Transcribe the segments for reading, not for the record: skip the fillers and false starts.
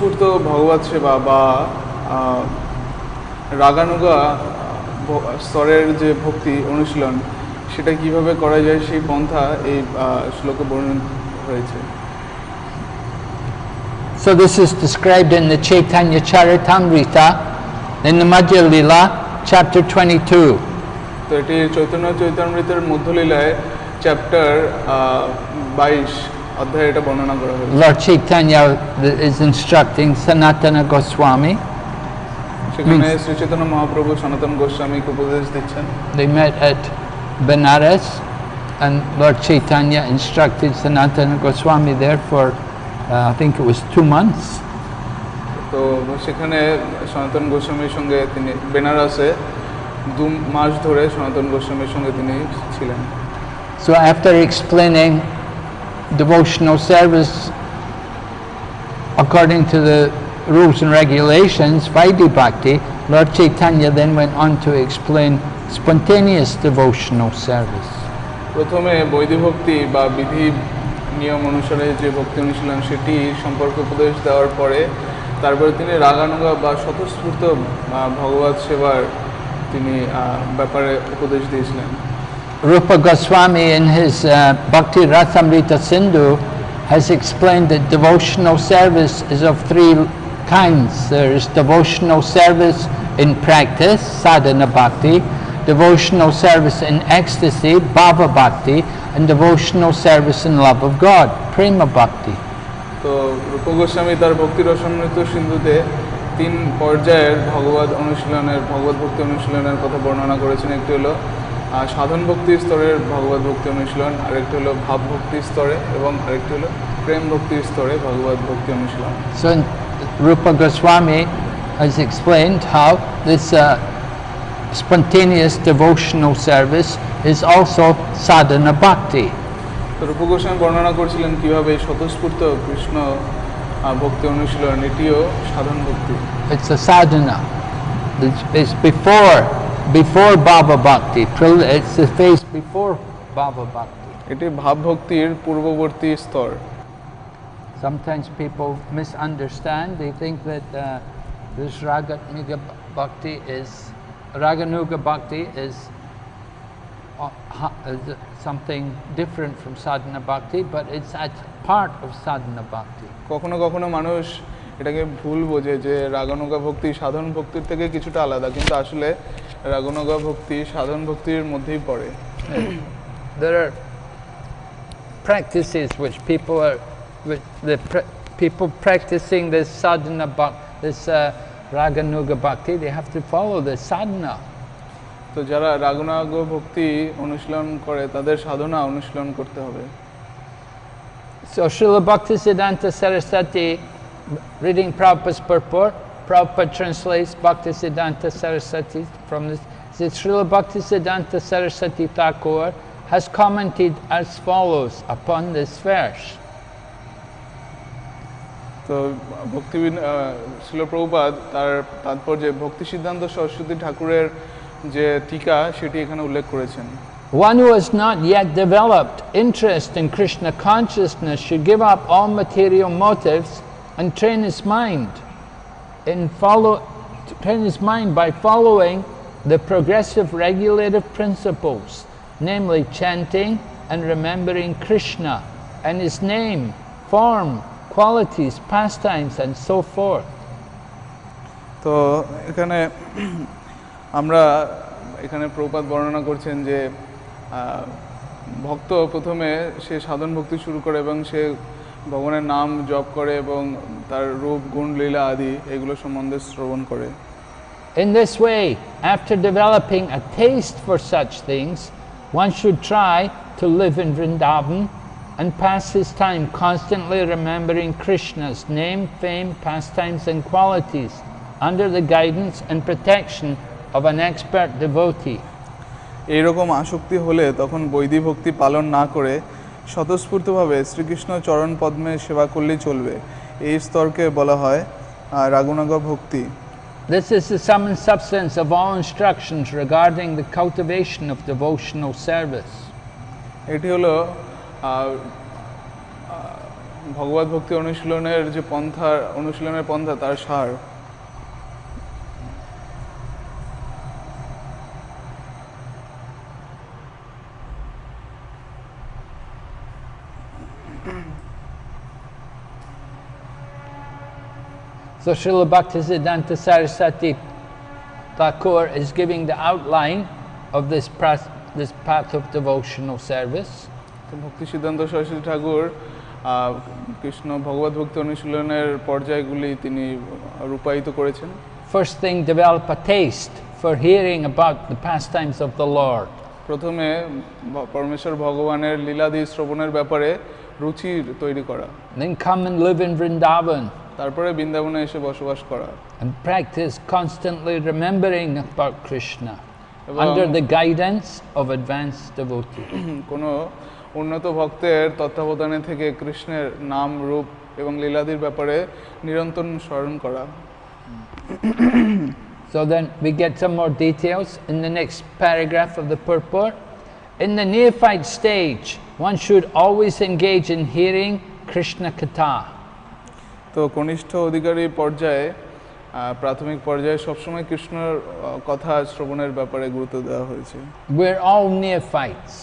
স্বতঃস্ফূর্ত ভগবত সেবা বা রাগানুগা স্তরের যে ভক্তি অনুশীলন সেটা কিভাবে করা যায় সেই পন্থা এই শ্লোকে বর্ণিত হয়েছে। So this is described in the Chaitanya Charitamrita in the Madhya Lila, chapter 22. তো এটি চৈতন্য চৈতামৃতের মধ্যলীলায় চ্যাপ্টার 22 অধ্যায়ে এটা বর্ণনা করা হয়েছে। Lord Chaitanya is instructing Sanatana Goswami. সেখানে শ্রী চৈতন্য মহাপ্রভু সনাতন গোস্বামীকে উপদেশ দিচ্ছেন। They met at Benares and Lord Chaitanya instructed Sanatana Goswami there for I think it was 2 months. তো সেখানে সনাতন গোস্বামীর সঙ্গে তিনি বেনারসে 2 মাস ধরে সনাতন গোস্বামীর সঙ্গে তিনি ছিলেন। So after explaining devotional service according to the rules and regulations, Vaidhi Bhakti, Lord Chaitanya then went on to explain spontaneous devotional service. প্রথমে বৈদিক ভক্তি বা বিধি নিয়ম অনুসারে যে ভক্তি অনুশীলন সেটি সম্পর্কে উপদেশ দেওয়ার পরে তারপরে তিনি রাগানুগা বা স্বতঃস্ফূর্ত ভগবত সেবার তিনি ব্যাপারে উপদেশ দিয়েছিলেন। Rupa Goswami in his Bhakti Rasamrita Sindhu has explained that devotional service is of 3 kinds. There is devotional service in practice, sadhana bhakti, devotional service in ecstasy, bhava bhakti, and devotional service in love of God, prema bhakti. তো রূপ গোস্বামী তার ভক্তি রসামৃত সিন্ধুতে 3 পর্যায়ের ভগবত ভক্তি অনুশীলনের কথা বর্ণনা করেছেন। একটি হলো সাধন ভক্তি স্তরের ভগবত ভক্তি অনুশীলন, আরেকটি হলো ভাব ভক্তি স্তরে এবং আরেকটি হলো প্রেম ভক্তি স্তরে ভগবত ভক্তি অনুশীলন। So Rupa Goswami has explained how this spontaneous devotional service is also sadhana bhakti. তো রূপ গোস্বামী বর্ণনা করেছিলেন কিভাবে স্বতঃস্ফূর্ত কৃষ্ণ ভক্তি অনুশীলন এটিও সাধন ভক্তি। It's a sadhana. It's before bhava bhakti. It's the phase before bhava bhakti. এটি ভাব ভক্তির পূর্ববর্তী স্তর। Sometimes people misunderstand. They think that this raganuga bhakti is something different from sadhana bhakti, but it's a part of sadhana bhakti. কখনো কখনো মানুষ এটাকে ভুল বোঝে যে রাগানুগা ভক্তি সাধন ভক্তির থেকে কিছুটা আলাদা, কিন্তু আসলে রাগানুগা ভক্তি সাধন ভক্তির মধ্যেই পড়ে। There are practices which people practicing this sadhana bhakti, this raganuga bhakti, they have to follow the sadhana. তো যারা রাগানুগা ভক্তি অনুশীলন করে তাদের সাধনা অনুশীলন করতে হবে। So Srila Bhaktisiddhanta Saraswati, reading Prabhupada's purport, Prabhupada translates Bhaktisiddhanta Saraswati from this. Says Srila Bhaktisiddhanta Saraswati Thakur has commented as follows upon this verse. তো শ্রীল প্রভুপাদ তার তাৎপর্যে ভক্তি সিদ্ধান্ত সরস্বতী ঠাকুরের যে টিকা সেটি এখানে উল্লেখ করেছেন। One who has not yet developed interest in Krishna consciousness should give up all material motives and train his mind by following the progressive regulative principles, namely chanting and remembering Krishna and his name, form, qualities, pastimes, and so forth. তো আমরা এখানে প্রভুপাদ বর্ণনা করছেন যে ভক্ত প্রথমে সে সাধন ভক্তি শুরু করে এবং সে ভগবানের নাম জপ করে এবং তার রূপ গুণ লীলা আদি এগুলো সম্বন্ধে শ্রবণ করে। In this way, after developing a taste for such things, one should try to live in Vrindavan and pass his time constantly remembering Krishna's name, fame, pastimes, and qualities under the guidance and protection of an expert devotee. এইরকম আসক্তি হলে তখন বৈদিক ভক্তি পালন না করে স্বতঃস্ফূর্তভাবে শ্রীকৃষ্ণ চরণ পদ্মে সেবা করলেই চলবে। এই স্তরকে বলা হয় রাগানুগা ভক্তি। This is the sum and substance of all instructions regarding the cultivation of devotional service. এটি হলো ভগবত ভক্তি অনুশীলনের যে অনুশীলনের পন্থা তার সার। So Srila Bhaktisiddhanta Saraswati Thakur is giving the outline of this path of devotional service. তো ভক্তি সিদ্ধান্ত সরস্বতী ঠাকুর কৃষ্ণ ভগবত ভক্তি অনুশীলনের পর্যায়গুলি তিনি রূপায়িত করেছেন। First thing, develop a taste for hearing about the pastimes of the Lord. প্রথমে পরমেশ্বর ভগবানের লীলাদি শ্রবণের ব্যাপারে রুচি তৈরি করা। Then come and live in Vrindavan. তারপরে বৃন্দাবনে এসে বসবাস করা। And practice constantly remembering about Krishna under the guidance of advanced devotees. কোনো উন্নত ভক্তের তত্ত্বাবধানে থেকে কৃষ্ণের নাম রূপ এবং লীলাদির ব্যাপারে নিরন্তর স্মরণ করা। So then we get some more details in the next paragraph of the purport. In the neophyte stage, one should always engage in hearing Krishna Katha. তো কনিষ্ঠ অধিকারী পর্যায়ে প্রাথমিক পর্যায়ে সবসময় কৃষ্ণর কথা শ্রবণের ব্যাপারে গুরুত্ব দেওয়া হয়েছে। We're all neophytes.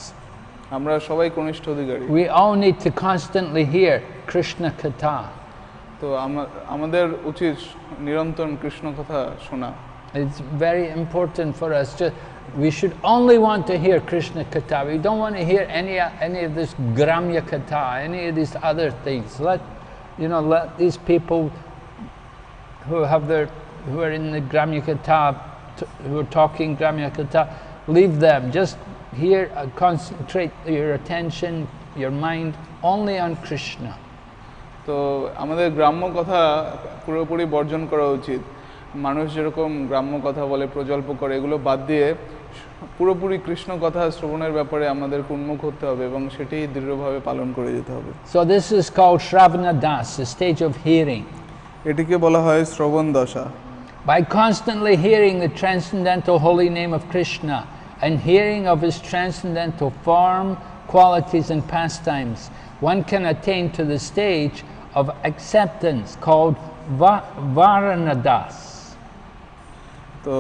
আমরা সবাই কনিষ্ঠ অধিকারী। We all need to constantly hear Krishna Katha. তো আমাদের উচিত নিরন্তর কৃষ্ণ কথা শোনা। It's very important for us to. We should only want to hear Krishna Katha. We don't want to hear any of this Gramya Katha, any of these other things. Let these people who are in the Gramya Katha, who are talking Gramya Katha, leave them. Just hear, concentrate your attention, your mind only on Krishna. তো আমাদের গ্রাম্য কথা পুরোপুরি বর্জন করা উচিত। মানুষ যেরকম গ্রাম্য কথা বলে প্রজল্প করে এগুলো বাদ দিয়ে পুরোপুরি কৃষ্ণ কথা শ্রবণের ব্যাপারে আমাদের উন্মুখ হতে হবে এবং সেটি দৃঢ়ভাবে পালন করে যেতে হবে। So this is called Shravana Das, the stage of hearing. এটিকে বলা হয় শ্রবণ দশা। By constantly hearing the transcendental holy name of Krishna and hearing of his transcendental form, qualities and pastimes, one can attain to the stage of acceptance called Varanadas. তো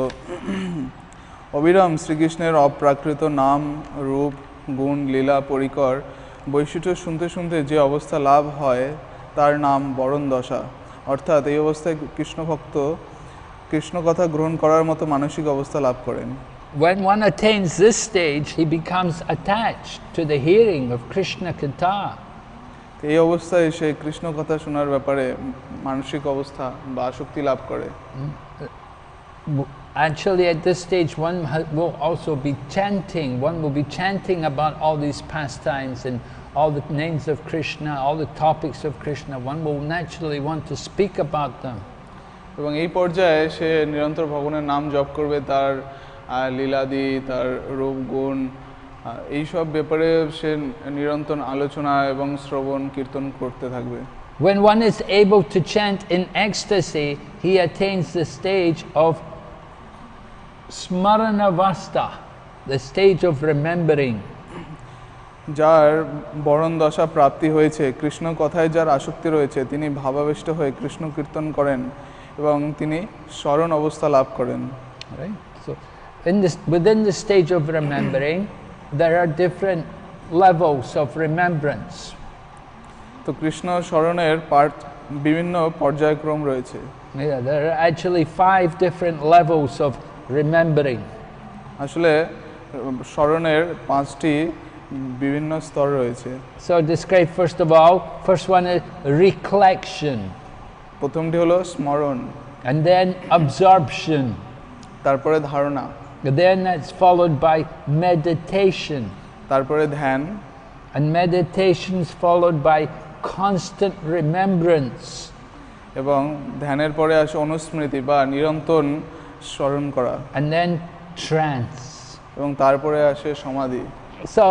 অবিরাম শ্রীকৃষ্ণের অপ্রাকৃত নাম রূপ গুণ লীলা পরিকর বৈশিষ্ট্য শুনতে শুনতে যে অবস্থা লাভ হয় তার নাম বরণ দশা। অর্থাৎ এই অবস্থায় কৃষ্ণভক্ত কৃষ্ণ কথা গ্রহণ করার মতো মানসিক অবস্থা লাভ করেন। When one attains this stage, he becomes attached to the hearing of Krishna Katha. এই অবস্থায় সে কৃষ্ণ কথা শোনার ব্যাপারে মানসিক অবস্থা বা আসক্তি লাভ করে। Actually, at this stage, one will also be chanting. One will be chanting about all these pastimes and all the names of Krishna, all the topics of Krishna. One will naturally want to speak about them. এবং এই পর্যায়ে সে নিরন্তর ভগবানের নাম জপ করবে, তার লীলাদি, তার রূপ গুণ এইসব ব্যাপারে সে নিরন্তর আলোচনা এবং শ্রবণ কীর্তন করতে থাকবে। When one is able to chant in ecstasy, he attains the stage of Smaranavasta, the stage of remembering. যার বরণ দশা প্রাপ্তি হয়েছে, কৃষ্ণ কথায় যার আসক্তি রয়েছে, তিনি ভাবাবেষ্ট হয়ে কৃষ্ণ কীর্তন করেন এবং তিনি স্মরণ অবস্থা লাভ করেন। Right? So, within the stage of remembering, there are different levels of remembrance. তো কৃষ্ণ স্মরণের বিভিন্ন পর্যায়ক্রম রয়েছে। Yeah, there are actually 5 different levels of remembering. আসলে স্মরণের 5টি বিভিন্ন স্তর রয়েছে। So describe first of all, first one is recollection. প্রথমটি হলো স্মরণ, and then absorption. তারপরে ধারণা, Then that's followed by meditation. তারপরে ধ্যান, and meditation is followed by constant remembrance. এবং ধ্যানের পরে আসে অনুস্মৃতি বা নিরন্তর স্মরণ করা, and then trance. এবং তারপরে আসে সমাধি। So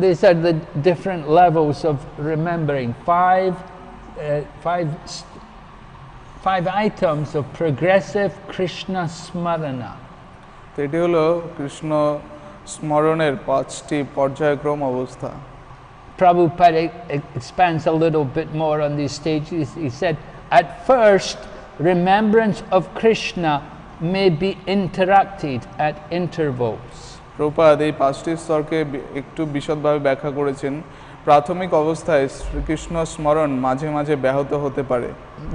these are the different levels of remembering. Five items of progressive Krishna Smarana. তো এটি হলো কৃষ্ণ স্মরণের 5টি পর্যায়ক্রম অবস্থা। Prabhupada expands a little bit more on these stages. He said, at first, remembrance of Krishna may be interrupted at intervals. Prabhupada এই পাঁচটি স্তরকে একটু বিশদভাবে ব্যাখ্যা করেছেন। প্রাথমিক অবস্থায় শ্রীকৃষ্ণ স্মরণ মাঝে মাঝে ব্যাহত হতে পারে।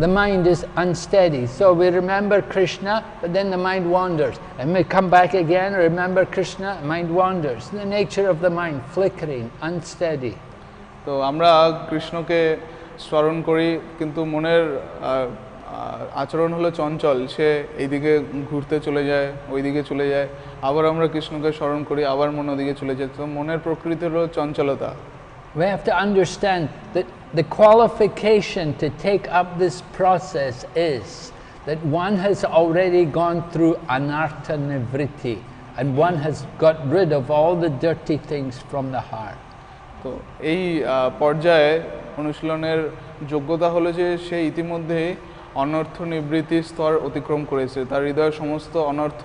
The mind is unsteady, so we remember Krishna, but then the mind wanders, and we come back again, remember Krishna, mind wanders. The nature of the mind, flickering, unsteady. তো আমরা কৃষ্ণকে স্মরণ করি, কিন্তু মনের আচরণ হলো চঞ্চল, সে এইদিকে ঘুরতে চলে যায়, ওইদিকে চলে যায়, আবার আমরা কৃষ্ণকে স্মরণ করি, আবার মন ওদিকে চলে যায়। তো মনের প্রকৃতি হলো চঞ্চলতা। We have to understand that the qualification to take up this process is that one has already gone through anartha nivritti and one has got rid of all the dirty things from the heart. তো এই পর্যায়ে অনুশীলনের যোগ্যতা হলো যে সে ইতিমধ্যেই অনর্থ নিবৃত্তি স্তর অতিক্রম করেছে, তার হৃদয়ের সমস্ত অনর্থ,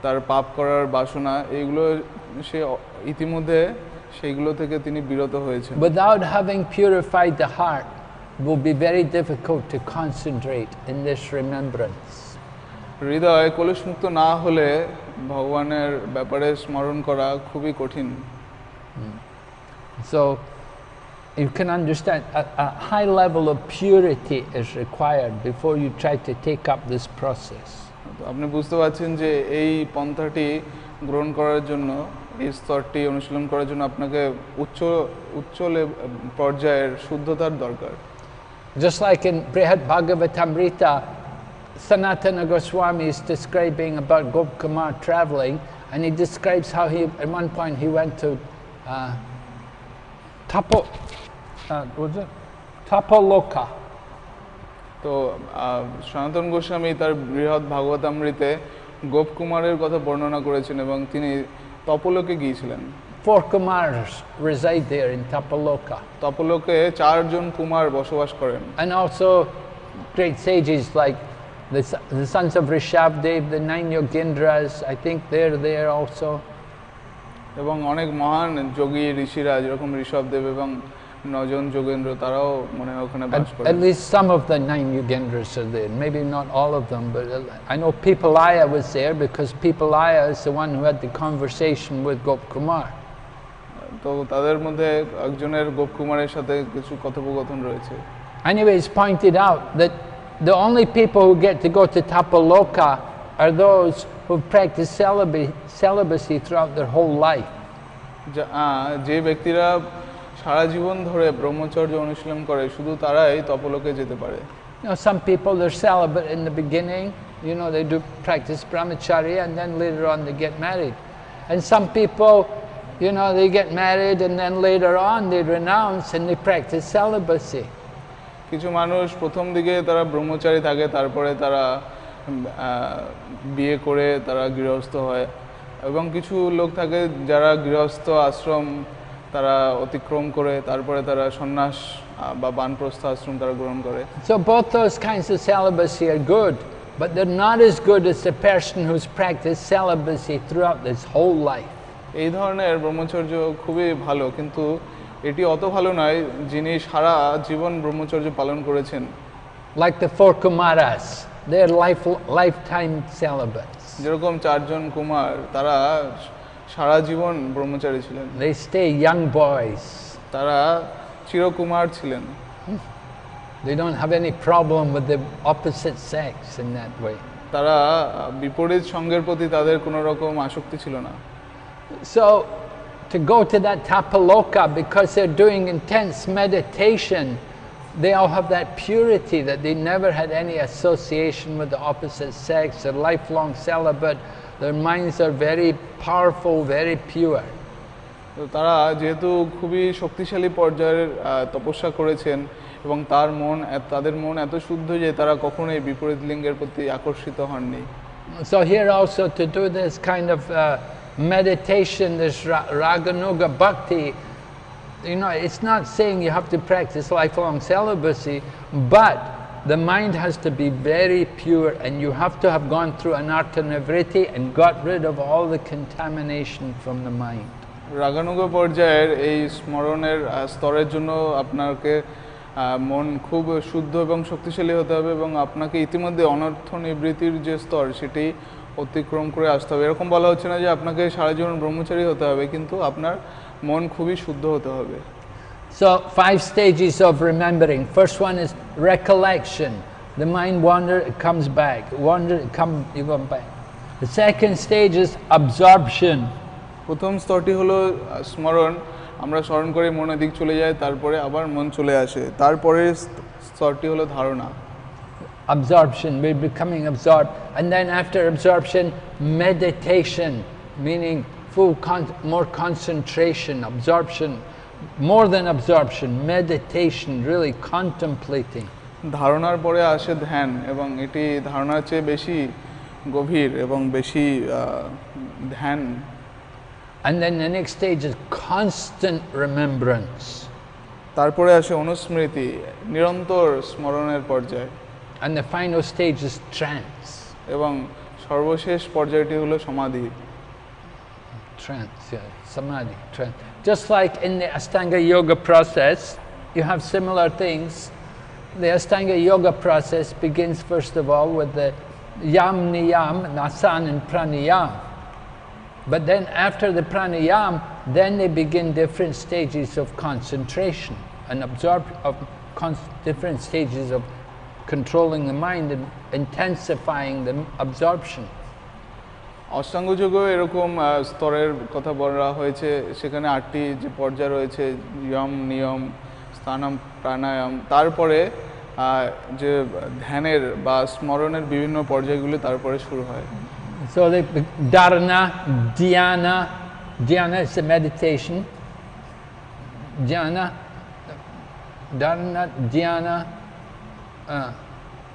তার পাপ করার বাসনা, এইগুলো সে ইতিমধ্যে সেইগুলো থেকে তিনি বিরত হয়েছে। Without having purified the heart, it will be very difficult to concentrate in this remembrance. হৃদয় কলুষমুক্ত না হলে ভগবানের ব্যাপারে স্মরণ করা খুবই কঠিন। So you can understand a high level of purity is required before you try to take up this process. আপনি বুঝতে পারছেন যে এই পন্থাটি গ্রহণ করার জন্য, এই স্তরটি অনুশীলন করার জন্য আপনাকে উচ্চ পর্যায়ের শুদ্ধতার দরকার। Just like in Brihad Bhagavatamrita, Sanatana Goswami is describing about Gopkumar traveling, and he describes how he, at one point, he went to Tapoloka. তো সনাতন গোস্বামী তার বৃহৎ ভাগবতামৃতে গোপকুমারের কথা বর্ণনা করেছেন এবং তিনি তপলোকে গিয়েছিলেন। 4 Kumars reside there in Tapoloka. তপলোকে 4 জন কুমার বসবাস করেন। And also great sages like the sons of Rishabdev, the 9 Yogindras, I think they're there also. এবং অনেক মহান যোগী ঋষিরা যেরকম ঋষভদেব এবং 9 জন যোগেন্দ্র, তারাও মনে হয় ওখানে বাস করেন। At least some of the 9 Yogindras are there, maybe not all of them, but I know Pipalaya was there because Pipalaya is the one who had the conversation with Gopkumar. তো তাদের মধ্যে একজনের গোপকুমারের সাথে কিছু কথোপকথন রয়েছে। Anyway, it's pointed out that the only people who get to go to Tapaloka are those who practice celibacy throughout their whole life. যে ব্যক্তিরা সারা জীবন ধরে ব্রহ্মচর্য অনুশীলন করে শুধু তারাই তপলোকে যেতে পারে। You know, some people they're celibate in the beginning, you know, they do practice brahmacharya and then later on they get married. And some people, you know, they get married and then later on they renounce and they practice celibacy. কিছু মানুষ প্রথম দিকে তারা ব্রহ্মচারী থাকে, তারপরে তারা বিয়ে করে তারা গৃহস্থ হয়, এবং কিছু লোক থাকে যারা গৃহস্থ আশ্রম তারা অতিক্রম করে তারপরে তারা সন্ন্যাস বা বানপ্রস্থ আশ্রম তারা গ্রহণ করে। So both those kinds of celibacy are good, but they're not as good as the person who's practiced celibacy throughout his whole life. এই ধরনের ব্রহ্মচর্য খুবই ভালো, কিন্তু এটি অত ভালো নয় যিনি সারা জীবন ব্রহ্মচর্য পালন করেছেন। Like the 4 Kumaras, they're lifetime celibates. যেরকম 4 জন কুমার, তারা সারা জীবন ব্রহ্মচারী ছিলেন। They stay young boys. তারা চিরকুমার ছিলেন। They don't have any problem with the opposite sex in that way. তারা বিপরীত সঙ্গের প্রতি তাদের কোনো রকম আসক্তি ছিল না। So to go to that Tapaloka, because they're doing intense meditation, they all have that purity that they never had any association with the opposite sex. They're lifelong celibate. Their minds are very powerful, very pure. তো তারা যেহেতু খুবই শক্তিশালী পর্যায়ের তপস্যা করেছেন এবং তাদের মন এত শুদ্ধ যে তারা কখনোই বিপরীত লিঙ্গের প্রতি আকর্ষিত হননি। So here also to do this kind of meditation, this Raganuga Bhakti, you know, it's not saying you have to practice lifelong celibacy, but the mind has to be very pure and you have to have gone through anartha nivritti and got rid of all the contamination from the mind. রাগানুগ পর্যায়ের এই স্মরণের স্তরের জন্য আপনাকে মন খুব শুদ্ধ এবং শক্তিশালী হতে হবে এবং আপনাকে ইতিমধ্যে অনর্থ নিবৃত্তির যে স্তর সেটি অতিক্রম করে আসতে হবে। এরকম বলা হচ্ছে না যে আপনাকে সারা জীবন ব্রহ্মচারী হতে হবে, কিন্তু আপনার মন খুবই শুদ্ধ হতে হবে। So 5 stages of remembering. First one is recollection. The mind wanders, it comes back. You come back. The second stage is absorption. প্রথম স্তরটি হলো স্মরণ, আমরা স্মরণ করে মনের দিক চলে যায়, তারপরে আবার মন চলে আসে। তারপরে স্তরটি হলো ধারণা। Absorption, we're becoming absorbed. And then after absorption, meditation, meaning more concentration, absorption, more than absorption, meditation, really contemplating. ধারণার পরে আসে ধ্যান, এবং এটি ধারণার চেয়ে বেশি গভীর এবং বেশি ধ্যান। And then the next stage is constant remembrance. তারপরে আসে অনুস্মৃতি, নিরন্তর স্মরণের পর্যায়। And the final stage is trance. এবং সর্বশেষ পর্যায়টি হলো সমাধি। Trance, yeah, samadhi, trance. Just like in the Ashtanga yoga process, you have similar things. The Ashtanga yoga process begins first of all with the yam, niyam, nasan and pranayam. But then after the pranayam, then they begin different stages of concentration and different stages of controlling the mind and intensifying the absorption. অষ্টাঙ্গ যোগে এরকম স্তরের কথা বলা হয়েছে, সেখানে 8টি যে পর্যায় রয়েছে, যম, নিয়ম, স্থানম, প্রাণায়াম, তারপরে যে ধ্যানের বা স্মরণের বিভিন্ন পর্যায়গুলি তারপরে শুরু হয়। So the dharana, dhyana is the meditation. Dharana, dhyana,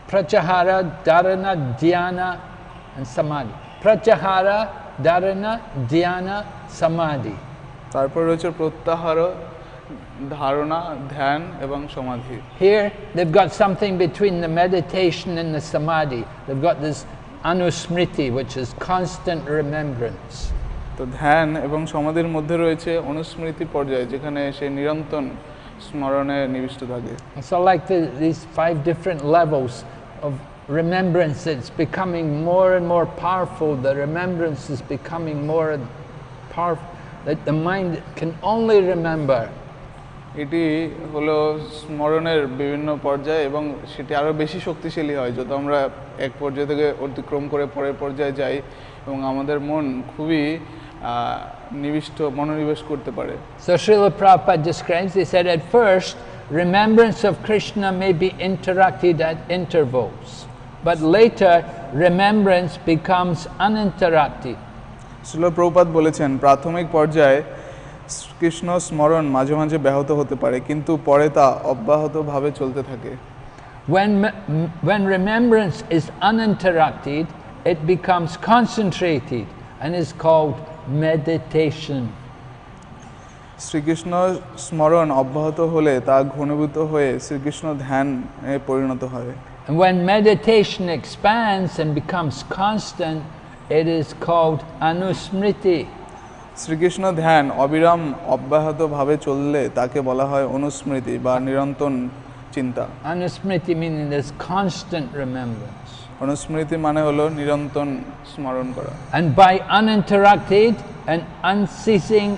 pratyahara, dharana, dhyana and samadhi. Pratyahara, dharana, dhyana, samadhi. তারপর রয়েছে প্রত্যাহার, ধারণা, ধ্যান এবং সমাধি। Here they've got something between the meditation and the samadhi. They've got this anusmriti, which is constant remembrance. তো ধ্যান এবং সমাধির মধ্যে রয়েছে অনুস্মৃতি পর্যায়, যেখানে সে নিরন্তর স্মরণে নিবিষ্ট থাকে। So like these 5 different levels of remembrance, it's becoming more and more powerful. The remembrance is becoming more powerful, that the mind can only remember. এটি হলো স্মরণের বিভিন্ন পর্যায় এবং সেটি আরও বেশি শক্তিশালী হয় যত আমরা এক পর্যায় থেকে অতিক্রম করে পরের পর্যায়ে যাই এবং আমাদের মন খুবই মনোনিবেশ করতে পারে। So Srila Prabhupada describes, he said, at first remembrance of Krishna may be interrupted at intervals, but later remembrance becomes uninterrupted. Srila Prabhupada বলেছেন, প্রাথমিক পর্যায়ে কৃষ্ণ স্মরণ মাঝে মাঝে ব্যাহত হতে পারে, কিন্তু পরে তা অব্যাহতভাবে চলতে থাকে। When remembrance is uninterrupted, it becomes concentrated and is called meditation. Shrikrishna স্মরণ অব্যাহত হলে তা ঘনীভূত হয়ে শ্রীকৃষ্ণ ধ্যানে পরিণত হয়। And when meditation expands and becomes constant, it is called anusmriti. Shrikrishna ধ্যান অবিরাম অব্যাহতভাবে চললে তাকে বলা হয় অনুস্মৃতি বা নিরন্তর চিন্তা। Anusmriti meaning there's constant remembrance. অনুস্মৃতি মানে হলো নিরন্তর স্মরণ করা। And by uninterrupted and unceasing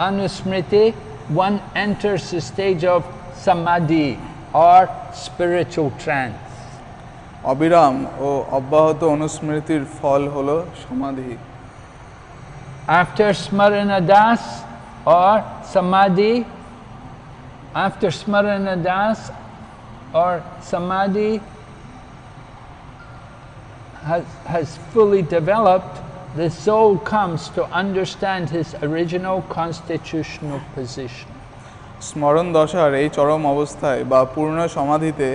anusmriti, one enters the stage of samadhi or spiritual trance. অবিরাম ও অব্যাহত অনুস্মৃতির ফল হলো সমাধি। After smarana das or samadhi, has fully developed, the soul comes to understand his original constitutional position. স্মরণ দশার এই চরম অবস্থায় বা পূর্ণ সমাধিতে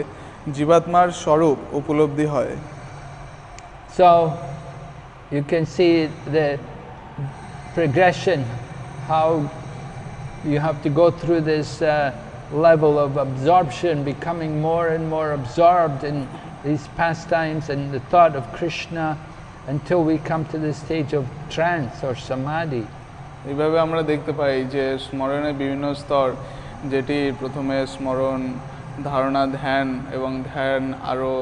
জীবাত্মার স্বরূপ উপলব্ধি হয়। So you can see the progression, how you have to go through this level of absorption, becoming more and more absorbed these pastimes and the thought of Krishna until we come to the stage of trance or samadhi. এইভাবে আমরা দেখতে পাই যে স্মরণের বিভিন্ন স্তর, যেটি প্রথমে স্মরণ, ধারণা, ধ্যান এবং ধ্যান আরও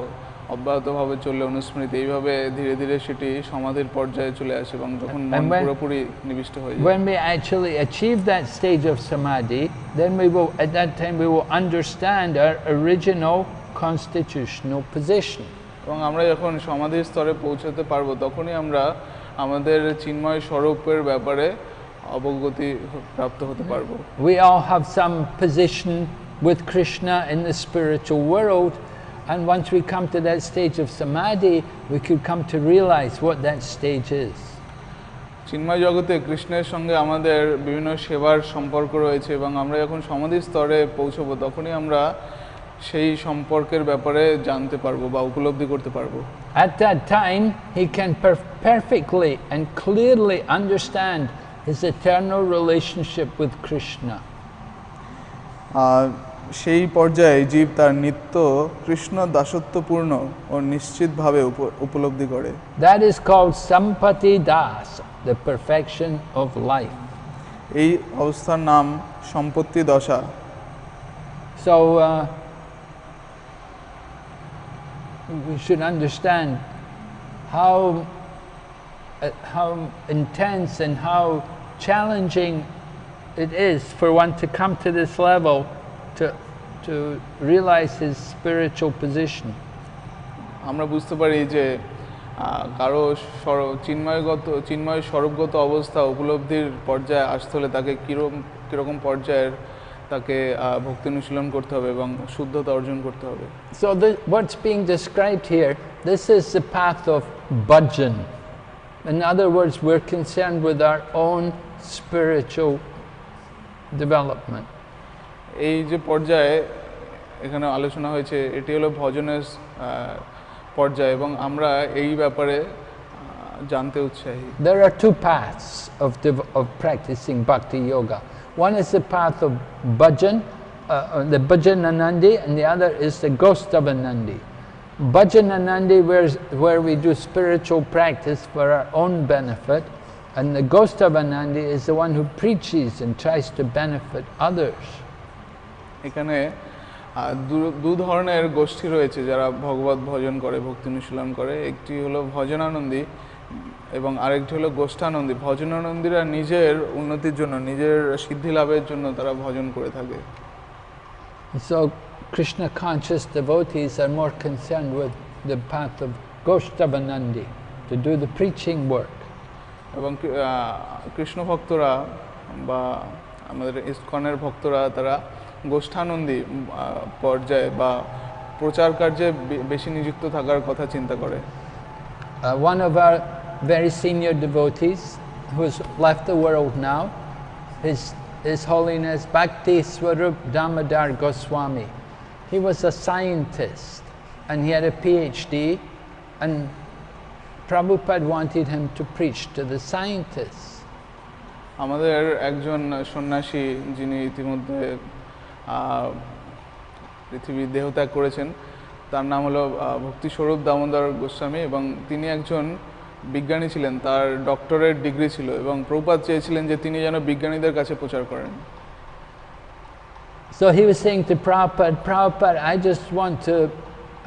অব্যাহতভাবে চললে অনুস্মৃতি, এইভাবে ধীরে ধীরে সেটি সমাধির পর্যায়ে চলে আসে এবং যখন মন পুরোপুরি নিবিষ্ট হয়ে যায়। When we actually achieve that stage of samadhi, then we will, at that time we will understand our original constitutional position. এবং আমরা যখন সমাধির স্তরে পৌঁছাতে পারবো তখনই আমরা আমাদের চিন্ময় স্বরূপের ব্যাপারে অবগতি প্রাপ্ত হতে পারবো। We all have some position with Krishna in the spiritual world, and once we come to that stage of samadhi, we could come to realize what that stage is. চিন্ময় জগতে কৃষ্ণের সঙ্গে আমাদের বিভিন্ন সেবার সম্পর্ক রয়েছে এবং আমরা যখন সমাধি স্তরে পৌঁছবো তখনই আমরা সেই সম্পর্কের ব্যাপারে জানতে পারবো বা উপলব্ধি করতে পারবো। At that time, he can perfectly and clearly understand his eternal relationship with Krishna. সেই পর্যায়ে জীব তার নিত্য কৃষ্ণ দাসত্বপূর্ণ ও নিশ্চিতভাবে উপলব্ধি করে। That is called sampati das, the perfection of life. এই অবস্থার নাম সম্পত্তি দশা। So we should understand how intense and how challenging it is for one to come to this level to realize his spiritual position. আমরা বুঝতে পারি যে কারো চিন্ময় স্বরূপগত অবস্থা উপলব্ধির পর্যায়ে আসতে হলে তাকে কিরকম পর্যায়ের তাকে ভক্তি অনুশীলন করতে হবে এবং শুদ্ধতা অর্জন করতে হবে। So what's being described here, this is the path of bhajan. In other words, we're concerned with our own spiritual development. এই যে পর্যায়ে এখানে আলোচনা হয়েছে এটি হলো ভজনের পর্যায় এবং আমরা এই ব্যাপারে জানতে উৎসাহী। There are two paths of practicing bhakti yoga. One is the path of bhajan, the bhajananandi, and the other is the ghostavanandi. Bhajananandi, where we do spiritual practice for our own benefit, and the ghostavanandi is the one who preaches and tries to benefit others. এখানে দু ধরনের গোষ্ঠী রয়েছে যারা ভগবত ভজন করে, ভক্তি অনুশীলন করে। একটি হলো ভজনানন্দী এবং আরেকটি হলো গোষ্ঠানন্দী। ভজনানন্দীরা নিজের উন্নতির জন্য, নিজের সিদ্ধি লাভের জন্য তারা ভজন করে থাকে। So Krishna conscious devotees are more concerned with the path of Ghostavanandi, to do the preaching work. এবং কৃষ্ণ ভক্তরা বা আমাদের ইস্কনের ভক্তরা তারা গোষ্ঠানন্দী পর্যায়ে বা প্রচার কার্যে বেশি নিযুক্ত থাকার কথা চিন্তা করে। One of our very senior devotees who's left the world now, His Holiness Bhakti Swarup Damodar Goswami. He was a scientist and he had a PhD, and Prabhupada wanted him to preach to the scientists. আমাদের একজন সন্ন্যাসী যিনি ইতিমধ্যে পৃথিবীর দেহত্যাগ করেছেন, তার নাম হলো ভক্তি স্বরূপ দামোদর গোস্বামী এবং তিনি একজন বিজ্ঞানী ছিলেন। তার ডক্টরেট ডিগ্রি ছিল এবং প্রভুপাদ চেয়েছিলেন যে তিনি যেন বিজ্ঞানীদের কাছে প্রচার করেন। So he was saying to Prabhupada,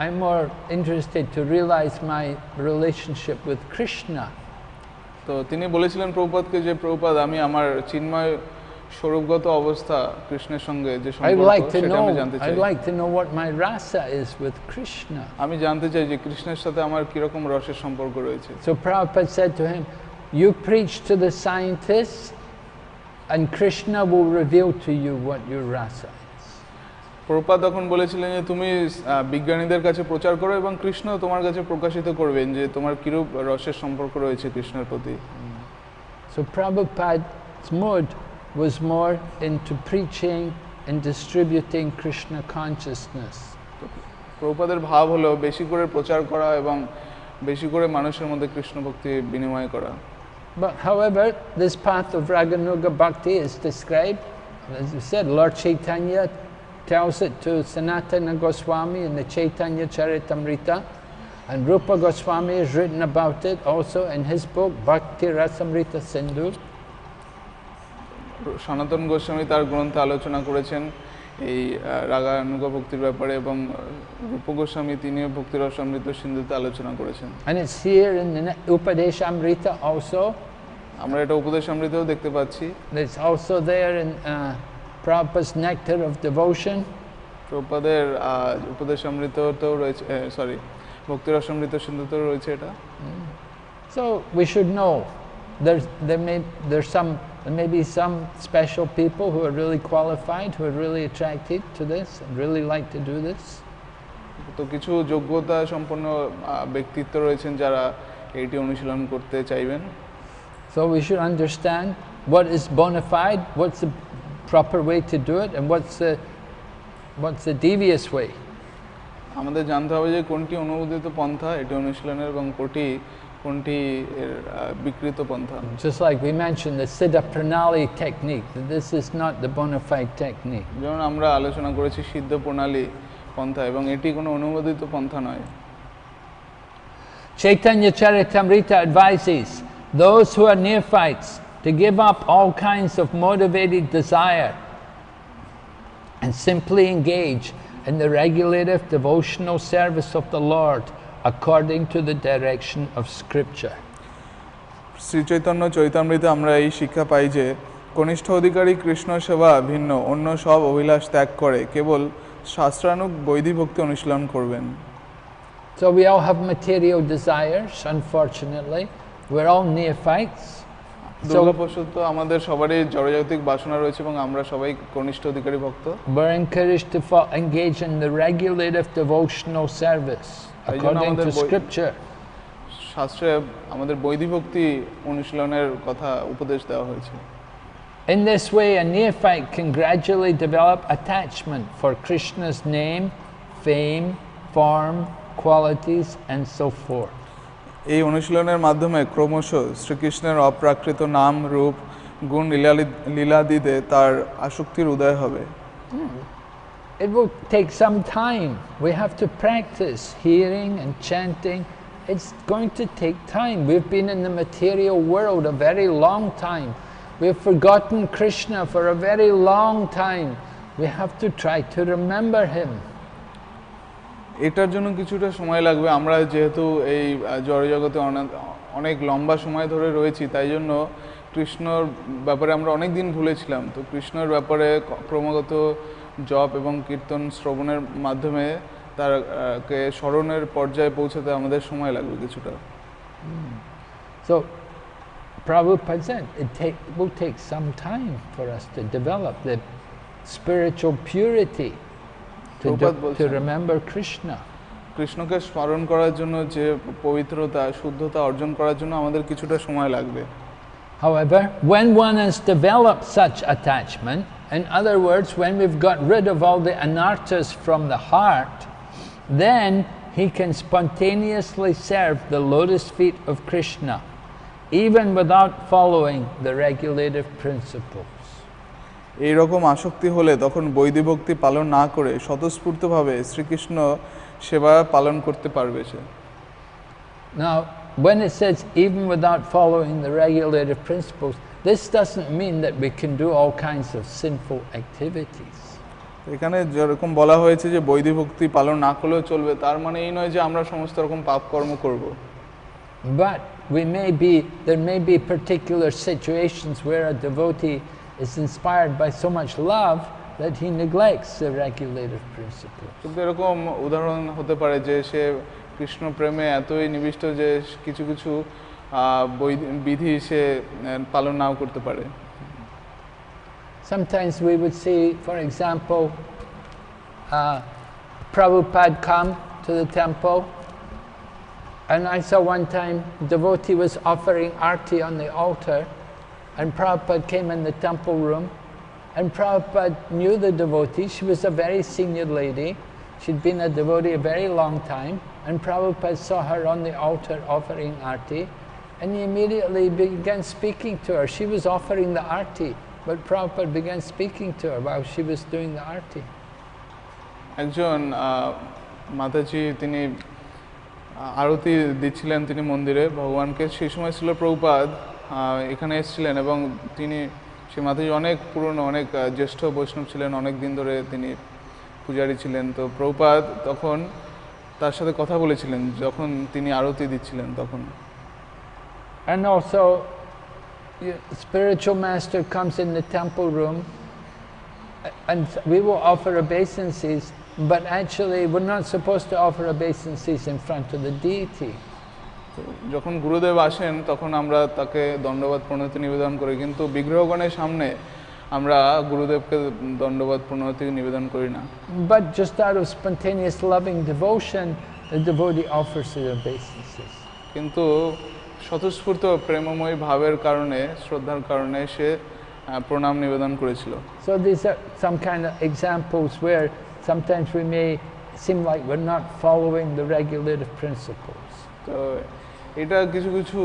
I'm more interested to realize my relationship with Krishna. তো তিনি বলেছিলেন প্রভুপাদকে যে প্রভুপাদ, আমি আমার চিন্ময় স্বরূপগত অবস্থা কৃষ্ণের সঙ্গে যে সম্পর্ক সেটা আমি জানতে চাই। I'd like to know what my rasa is with Krishna. আমি জানতে চাই যে কৃষ্ণের সাথে আমার কি রকম রসের সম্পর্ক রয়েছে। So Prabhupada said to him, you preach to the scientists and Krishna will reveal to you what your rasa is. Prabhupada তখন বলেছিলেন যে তুমি বিজ্ঞানীদের কাছে প্রচার করো এবং কৃষ্ণ তোমার কাছে প্রকাশিত করবেন যে তোমার কিরূপ রসের সম্পর্ক রয়েছে কৃষ্ণের প্রতি। So Prabhupada's mood was more into preaching and distributing Krishna consciousness. প্রভুপাদের ভাব হলো বেশি করে প্রচার করা এবং বেশি করে মানুষের মধ্যে কৃষ্ণ ভক্তি বিনিময় করা। But however, this path of Raganuga Bhakti is described, as you said, Lord Chaitanya tells it to Sanatana Goswami in the Chaitanya Charitamrita, and Rupa Goswami has written about it also in his book Bhakti Rasamrita Sindhu. সনাতন গোস্বামী তার গ্রন্থে আলোচনা করেছেন এই রাগানুগ ভক্তির ব্যাপারে, এবং রূপ গোস্বামী তিনিও ভক্তি রসামৃত সিন্ধুতে আলোচনা করেছেন। And it's here in the Upadeshamrita also. আমরা এটা উপদেশামৃতেও দেখতে পাচ্ছি। It's also there in Prabhupada's Nectar of Devotion. প্রভুপাদের উপদেশামৃততেও রয়েছে, ভক্তি রসামৃত সিন্ধুতেও রয়েছে এটা। So we should know there may be some special people who are really qualified, who are really attracted to this and really like to do this. তো কিছু যোগ্যতা সম্পন্ন ব্যক্তিত্ব রয়েছেন যারা এটি অনুশীলন করতে চাইবেন। So we should understand what is bona fide, what's the proper way to do it, and what's the devious way. আমাদের জানতে হবে যে কোনটি অনুমোদিত পন্থা এটি অনুশীলনের এবং কোনটি এর বিকৃত পন্থা। Just like we mentioned the Siddha Pranali technique, this is not the bona fide technique. যেমন আমরা আলোচনা করেছি সিদ্ধ প্রণালী পন্থা, এবং এটি কোনো অনুমোদিত পন্থা নয়। Chaitanya Charitamrita advises those who are neophytes to give up all kinds of motivated desire and simply engage in the regulative devotional service of the Lord according to the direction of Scripture. Shri Chaitanya চৈতামৃতে আমরা এই শিক্ষা পাই যে কনিষ্ঠ অধিকারী কৃষ্ণ সেবা ভিন্ন অন্য সব অভিলাষ ত্যাগ করে কেবল শাস্ত্রানুগ বৈধি ভক্তি অনুশীলন করবেন। So we all have material desires, unfortunately. We're all neophytes. দুর্ভাগ্যবশত আমাদের সবারই জড়জাগতিক বাসনা রয়েছে এবং আমরা সবাই কনিষ্ঠ অধিকারী ভক্ত। We're encouraged to engage in the regulative devotional service according to Scripture. শাস্ত্রে আমাদের বৈধি ভক্তি অনুশীলনের কথা উপদেশ দেওয়া হয়েছে। In this way, a neophyte can gradually develop attachment for Krishna's name, fame, form, qualities, and so forth. এই অনুশীলনের মাধ্যমে ক্রমশ শ্রীকৃষ্ণের অপ্রাকৃত নাম, রূপ, গুণ, লীলাদিতে তার আসক্তির উদয় হবে। It will take some time. We have to practice hearing and chanting. It's going to take time. We've been in the material world a very long time. We've forgotten Krishna for a very long time. We have to try to remember him. এটার জন্য কিছুটা সময় লাগবে। আমরা যেহেতু এই জড়জগতে অনেক লম্বা সময় ধরে রয়েছি, তাই জন্য কৃষ্ণর ব্যাপারে আমরা অনেক দিন ভুলেছিলাম। তো কৃষ্ণর ব্যাপারে ক্রমাগত জপ এবং কীর্তন শ্রবণের মাধ্যমে তারকে স্মরণের পর্যায়ে পৌঁছাতে আমাদের সময় লাগবে কিছুটা। So Prabhupada said it will take some time for us to develop the spiritual purity to remember Krishna. কৃষ্ণকে স্মরণ করার জন্য যে পবিত্রতা, শুদ্ধতা অর্জন করার জন্য আমাদের কিছুটা সময় লাগবে। However, when one has developed such attachment, in other words, when we've got rid of all the anarthas from the heart, then he can spontaneously serve the lotus feet of Krishna, even without following the regulative principles. এই রকম আসক্তি হলে তখন বৈধি ভক্তি পালন না করে স্বতঃস্ফূর্তভাবে শ্রীকৃষ্ণ সেবা পালন করতে পারবে সে। Now, when it says even without following the regulative principles, this doesn't mean that we can do all kinds of sinful activities. এখানে যেরকম বলা হয়েছে যে বৈধি ভক্তি পালন না করলেও চলবে, তার মানে এই নয় যে আমরা সমস্ত রকম পাপ কর্ম করব। But there may be particular situations where a devotee is inspired by so much love that he neglects the regulative principles. কিন্তু এরকম উদাহরণ হতে পারে যে সে কৃষ্ণ প্রেমে এতই নিবিষ্ট যে কিছু কিছু বিধি সে পালন নাও করতে পারে। Sometimes we would see, for example, Prabhupada come to the temple, and I saw one time devotee was offering arti on the altar, and Prabhupada came in the temple room, and Prabhupada knew the devotee. She was a very senior lady. She'd been a devotee a very long time, and Prabhupada saw her on the altar offering arti, and he immediately began speaking to her. She was offering the arti, but Prabhupada began speaking to her while she was doing the arti. একজন মাতাজি তিনি আরতি দিচ্ছিলেন তিনি মন্দিরে ভগবানকে, সেই সময় ছিল প্রভুপাদ এখানে এসেছিলেন এবং তিনি সেই মাতাজি অনেক পুরনো অনেক জ্যেষ্ঠ বৈষ্ণব ছিলেন, অনেক দিন ধরে তিনি পূজারী ছিলেন। তো প্রভুপাদ তখন তার সাথে কথা বলেছিলেন যখন তিনি আরতি দিচ্ছিলেন তখন। And also, spiritual master comes in the temple room and we will offer obeisances, but actually we're not supposed to offer obeisances in front of the deity. যখন গুরুদেব আসেন তখন আমরা তাকে দণ্ডবাদ প্রণতি নিবেদন করি, কিন্তু বিগ্রহগণের সামনে আমরা গুরুদেবকে দণ্ডবাদ প্রণতি নিবেদন করি না। But just out of spontaneous loving devotion, the devotee offers the obeisances. কিন্তু স্বতঃস্ফূর্ত প্রেমময় ভাবের কারণে, শ্রদ্ধার কারণে সে প্রণাম নিবেদন করেছিল। So these are some kind of examples where sometimes we may seem like we're not following the regulative principles. তো এটা কিছু কিছু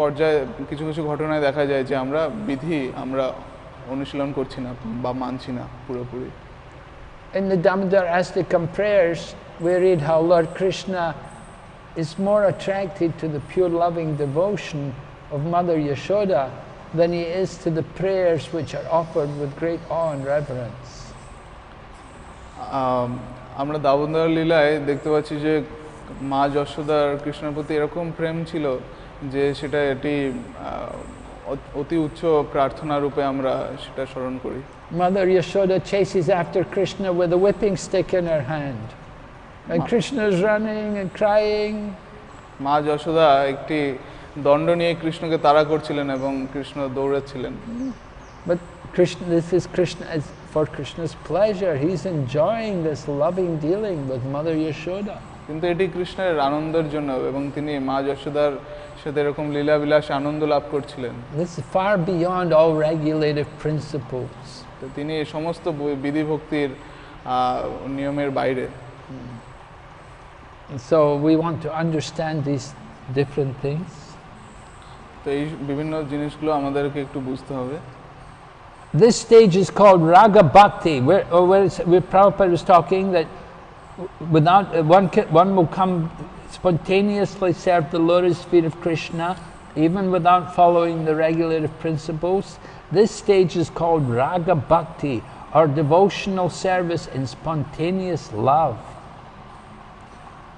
পর্যায়ে কিছু কিছু ঘটনায় দেখা যায় যে আমরা বিধি আমরা অনুশীলন করছি না বা মানছি না পুরোপুরি। In the Damodar Astakam prayers, we read how Lord Krishna is more attracted to the pure loving devotion of Mother Yashoda than he is to the prayers which are offered with great awe and reverence. আমরা দামোদর লীলায় দেখতে পাচ্ছি যে মা যশোদার কৃষ্ণের প্রতি এরকম প্রেম ছিল যে সেটা এটি অতি উচ্চ প্রার্থনা রূপে আমরা সেটা স্মরণ করি। Mother Yashoda chases after Krishna with a whipping stick in her hand. And Krishna is running and crying. মা যশোদা একটি দণ্ড নিয়ে কৃষ্ণকে তাড়া করছিলেন এবং Krishna দৌড়াচ্ছিলেন। But Krishna, this is Krishna for Krishna's pleasure. He's enjoying this loving dealing with Mother Yashoda. কিন্তু এটি কৃষ্ণের আনন্দের জন্য এবং তিনি মা যশোদার সাথে এরকম লীলা বিলাস আনন্দ লাভ করছিলেন। This is far beyond all regulative principles. তো তিনি সমস্ত বিধি ভক্তির নিয়মের বাইরে। So we want to understand these different things. তো এই বিভিন্ন জিনিসগুলো আমাদেরকে একটু বুঝতে হবে। This stage is called Raga Bhakti, where Prabhupada was talking that without one will come spontaneously serve the lotus feet of Krishna, even without following the regulative principles. This stage is called Raga Bhakti, or devotional service in spontaneous love.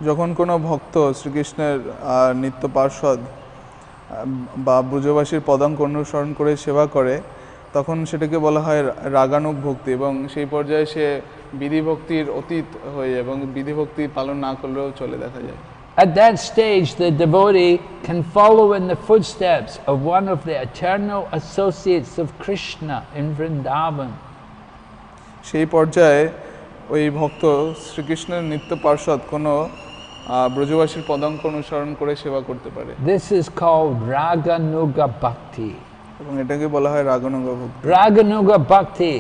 যখন কোনো ভক্ত শ্রীকৃষ্ণের নিত্য পার্ষদ বা ব্রজবাসীর পদাঙ্ক অনুসরণ করে সেবা করে তখন সেটাকে বলা হয় রাগানুগ ভক্তি, এবং সেই পর্যায়ে সে বিধি ভক্তির অতীত হয়ে এবং বিধি ভক্তি পালন না করলেও চলে দেখা যায়। At that stage, the devotee can follow in the footsteps of one of the eternal associates of Krishna in Vrindavan. সেই পর্যায়ে ওই ভক্ত শ্রীকৃষ্ণের নিত্য পার্ষদ কোনো ব্রজবাসীর পদাঙ্ক অনুসরণ করে সেবা করতে পারে। This is called Raganuga Bhakti. এবং এটাকে বলা হয় রাগানুগ ভক্তি। Raganuga Bhakti.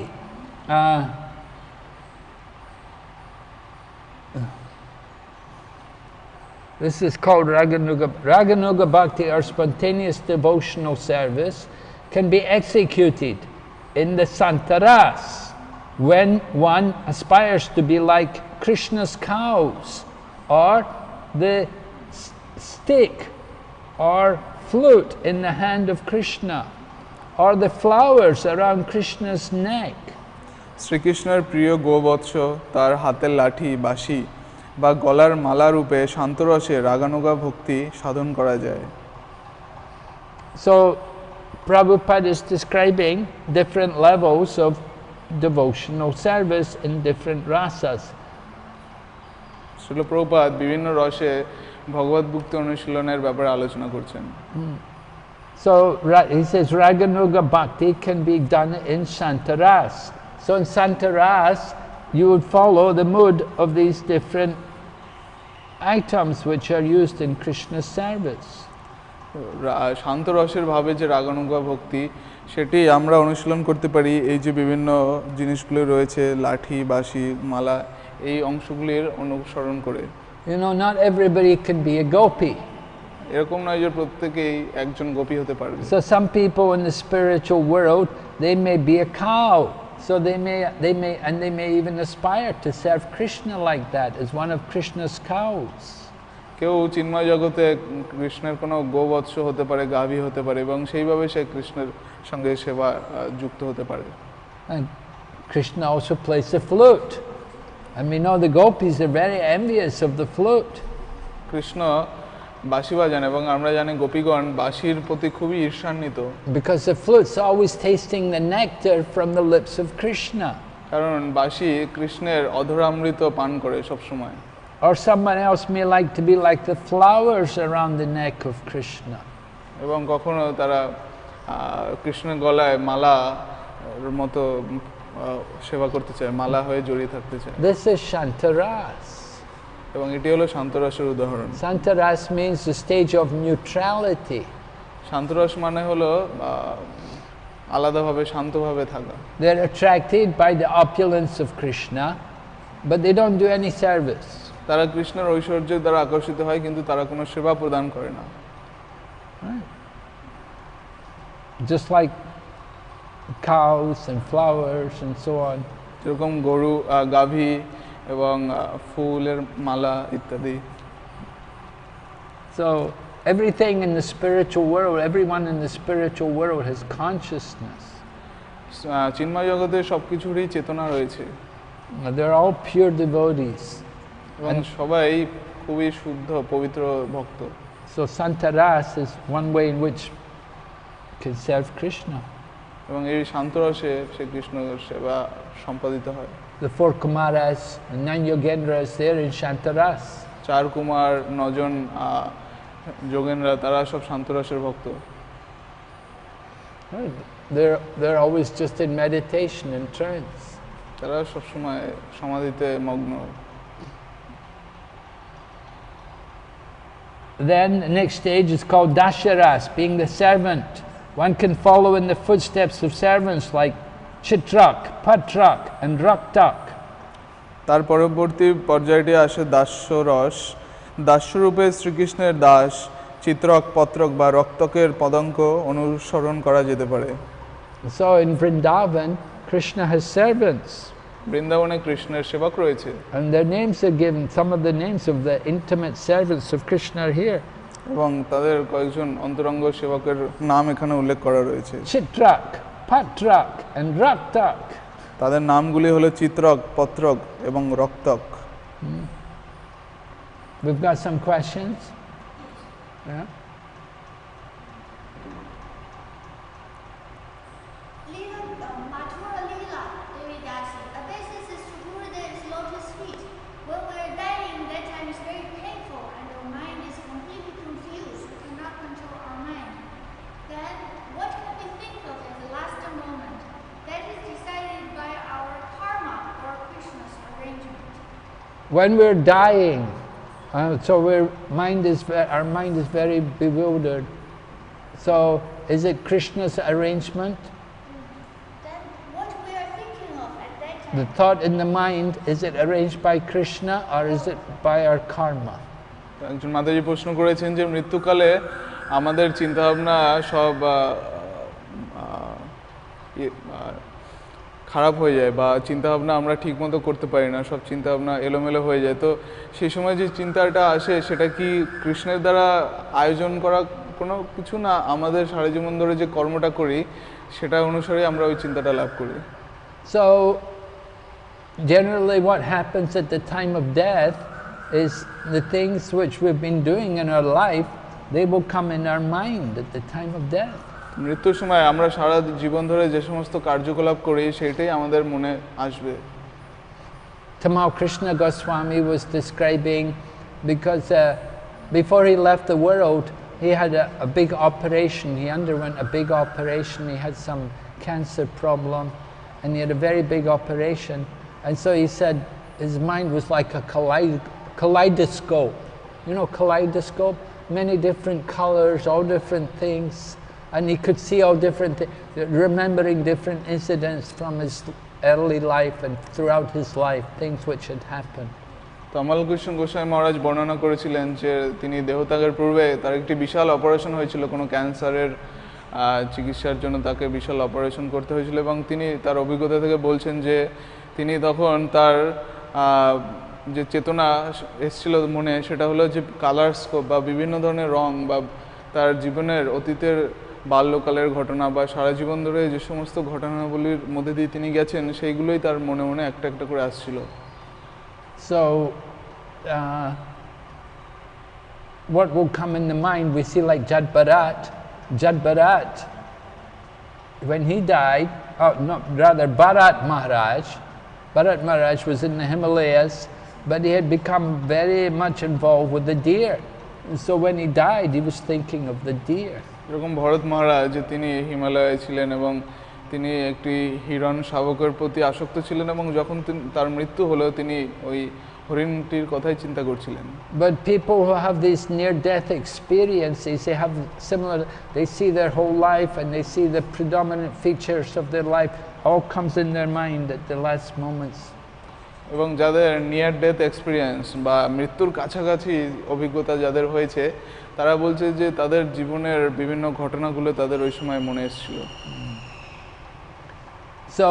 This is called Raganuga. Raganuga Bhakti, or spontaneous devotional service, can be executed in the Santaras when one aspires to be like Krishna's cows, or the stick or flute in the hand of Krishna, or the flowers around Krishna's neck. শ্রীকৃষ্ণের প্রিয় গোবৎস, তার হাতের লাঠি, বাঁশি বা গলার মালা রূপে শান্তরসে রাগানুগা ভক্তি সাধন করা যায়। So Prabhupada is describing different levels of devotional service in different rasas. Srila Prabhupada বিভিন্ন রসে ভগবত ভক্তি অনুশীলনের ব্যাপারে আলোচনা করছেন। So he says Raganuga Bhakti can be done in Santaras. So in Santaras, you would follow the mood of these different items which are used in Krishna's service. শান্ত রসের ভাবে যে রাগানুগা ভক্তি, সেটি আমরা অনুশীলন করতে পারি এই যে বিভিন্ন জিনিসগুলো রয়েছে, লাঠি, বাঁশি, মালা, এই অংশগুলির অনুসরণ করে। You know, not everybody can be a gopi. এরকম নয় যে প্রত্যেকেই একজন গোপী হতে পারবে। So some people in the spiritual world, they may be a cow. So they may even aspire to serve Krishna like that as one of Krishna's cows. কেউ চিন্ময় জগতে কৃষ্ণের কোনো গোবৎস হতে পারে, গাভী হতে পারে, এবং সেইভাবে সে কৃষ্ণের সঙ্গে সেবা যুক্ত হতে পারে। And Krishna also plays the flute. And we know the gopis are very envious of the flute. Krishna বাঁশি বাজান এবং আমরা জানি গোপীগণ বাঁশির প্রতি খুবই ঈর্ষান্বিত। Because the flute's always tasting the nectar from the lips of Krishna. কারণ বাঁশি কৃষ্ণের অধরামৃত পান করে সব সময়। Or someone else may like to be like the flowers around the neck of Krishna. এবং কখনো তারা কৃষ্ণের গলায় মালা মতো সেবা করতে চায়, মালা হয়ে জড়িয়ে থাকতে চায়। This is Shantaras. এবং এটি হলো শান্তরসের উদাহরণ। Shantaras means the stage of neutrality. শান্তরস মানে হলো আলাদাভাবে শান্তভাবে থাকা। They're attracted by the opulence of Krishna, but they don't do any service. তারা কৃষ্ণের ঐশ্বর্যের দ্বারা আকর্ষিত হয়, কিন্তু তারা কোনো সেবা প্রদান করে না। Right. Just like cows and flowers and so on. যেরকম গরু, গাভী এবং ফুলের মালা ইত্যাদি। So everything in the spiritual world, everyone in the spiritual world has consciousness. চিন্ময় জগতে সবকিছুরই চেতনা রয়েছে। They're all pure devotees. এবং সবাই খুবই শুদ্ধ পবিত্র ভক্ত। So Santaras is one way in which can serve Krishna. এবং এই শান্তরসে শ্রী কৃষ্ণ সেবা সম্পাদিত হয়। The four Kumaras and 9 Yogendras, they're in Shantaras. 4 Kumar 9 জন যোগেনরা, তারা সব শান্তরসের ভক্ত। Right. They're always just in meditation and trance. তারা সব সময় সমাধিতে মগ্ন। Then the next stage is called Dasharas, being the servant. One can follow in the footsteps of servants like Chitrak, Patrak and Raktak. তার পরবর্তী পর্যায়টি আসে দাস্যরস। দাস্যরূপে শ্রীকৃষ্ণের দাস, চিত্রক, পত্রক বা রক্তকের পদাঙ্ক অনুসরণ করা যেতে পারে। So in Vrindavan, Krishna has servants. বৃন্দাবনে কৃষ্ণের সেবক রয়েছে। And their names are given, some of the names of the intimate servants of Krishna are here. এবং তাদের কয়েকজন অন্তরঙ্গ সেবকের নাম এখানে উল্লেখ করা রয়েছে। Chitrak, Patrak and Raktak. তাদের নামগুলি হলো চিত্রক, পত্রক এবং রক্তক। We've got some questions. Yeah? When we're dying, so our mind is very bewildered. So, is it Krishna's arrangement? Then what we are thinking of at that time? The thought in the mind, is it arranged by Krishna or is it by our karma? একজন মাতাজি প্রশ্ন করেছেন যে মৃত্যুকালে আমাদের চিন্তাভাবনা সব খারাপ হয়ে যায়, বা চিন্তাভাবনা আমরা ঠিকমতো করতে পারি না, সব চিন্তাভাবনা এলোমেলো হয়ে যায়। তো সেই সময় যে চিন্তাটা আসে সেটা কি কৃষ্ণের দ্বারা আয়োজন করা কোনো কিছু না, আমাদের সারা জীবন ধরে যে কর্মটা করি সেটা অনুসারে আমরা ওই চিন্তাটা লাভ করি। So generally what happens at the time of death is the things which we've been doing in our life, they will come in our mind at the time of death. মৃত্যুর সময় আমরা সারা জীবন ধরে যে সমস্ত কার্যকলাপ করি সেটাই আমাদের মনে আসবে। Tamal Krishna Goswami was describing, because before he left the world, he had a big operation. He underwent a big operation. He had some cancer problem, and he had a very big operation. And so he said his mind was like a kaleidoscope. You know, kaleidoscope? Many different colors, all different things. And he could see all different remembering different incidents from his early life and throughout his life, things which had happened. Tamal Krishna Goswami মহারাজ বর্ণনা করেছিলেন যে তিনি দেহত্যাগের পূর্বে তার একটি বিশাল operation হয়েছিল কোনো ক্যান্সারের চিকিৎসার জন্য তাকে বিশাল অপারেশন করতে হয়েছিল এবং তিনি তার অভিজ্ঞতা থেকে বলছেন যে তিনি তখন তার যে চেতনা এসেছিল মনে, সেটা হলো যে কালারস্কোপ বা বিভিন্ন ধরনের রং বা তার জীবনের অতীতের বাল্যকালের ঘটনা বা সারা জীবন ধরে যে সমস্ত ঘটনাগুলির মধ্যে দিয়ে তিনি গেছেন সেইগুলোই তার মনে মনে একটা একটা করে আসছিল। So, what will come in the mind, we see like Jad Bharat, when he died, Bharat Maharaj was in the Himalayas, but he had become very much involved with the deer. And so when he died, he was thinking of the deer. এরকম ভরত মহারাজ তিনি হিমালয়ে ছিলেন এবং তিনি একটি হিরণ শাবকের প্রতি আসক্ত ছিলেন এবং যখন তার মৃত্যু হলো তিনি ওই হরিণটির কথাই চিন্তা করছিলেন। But people who have these near-death experiences, they have similar, they see their whole life and they see the predominant features of their life all comes in their mind at the last moments. এবং যাদের near death experience বা মৃত্যুর কাছাকাছি অভিজ্ঞতা যাদের হয়েছে তারা বলছে যে তাদের জীবনের বিভিন্ন ঘটনাগুলো তাদের ওই সময় মনে এসেছিল। So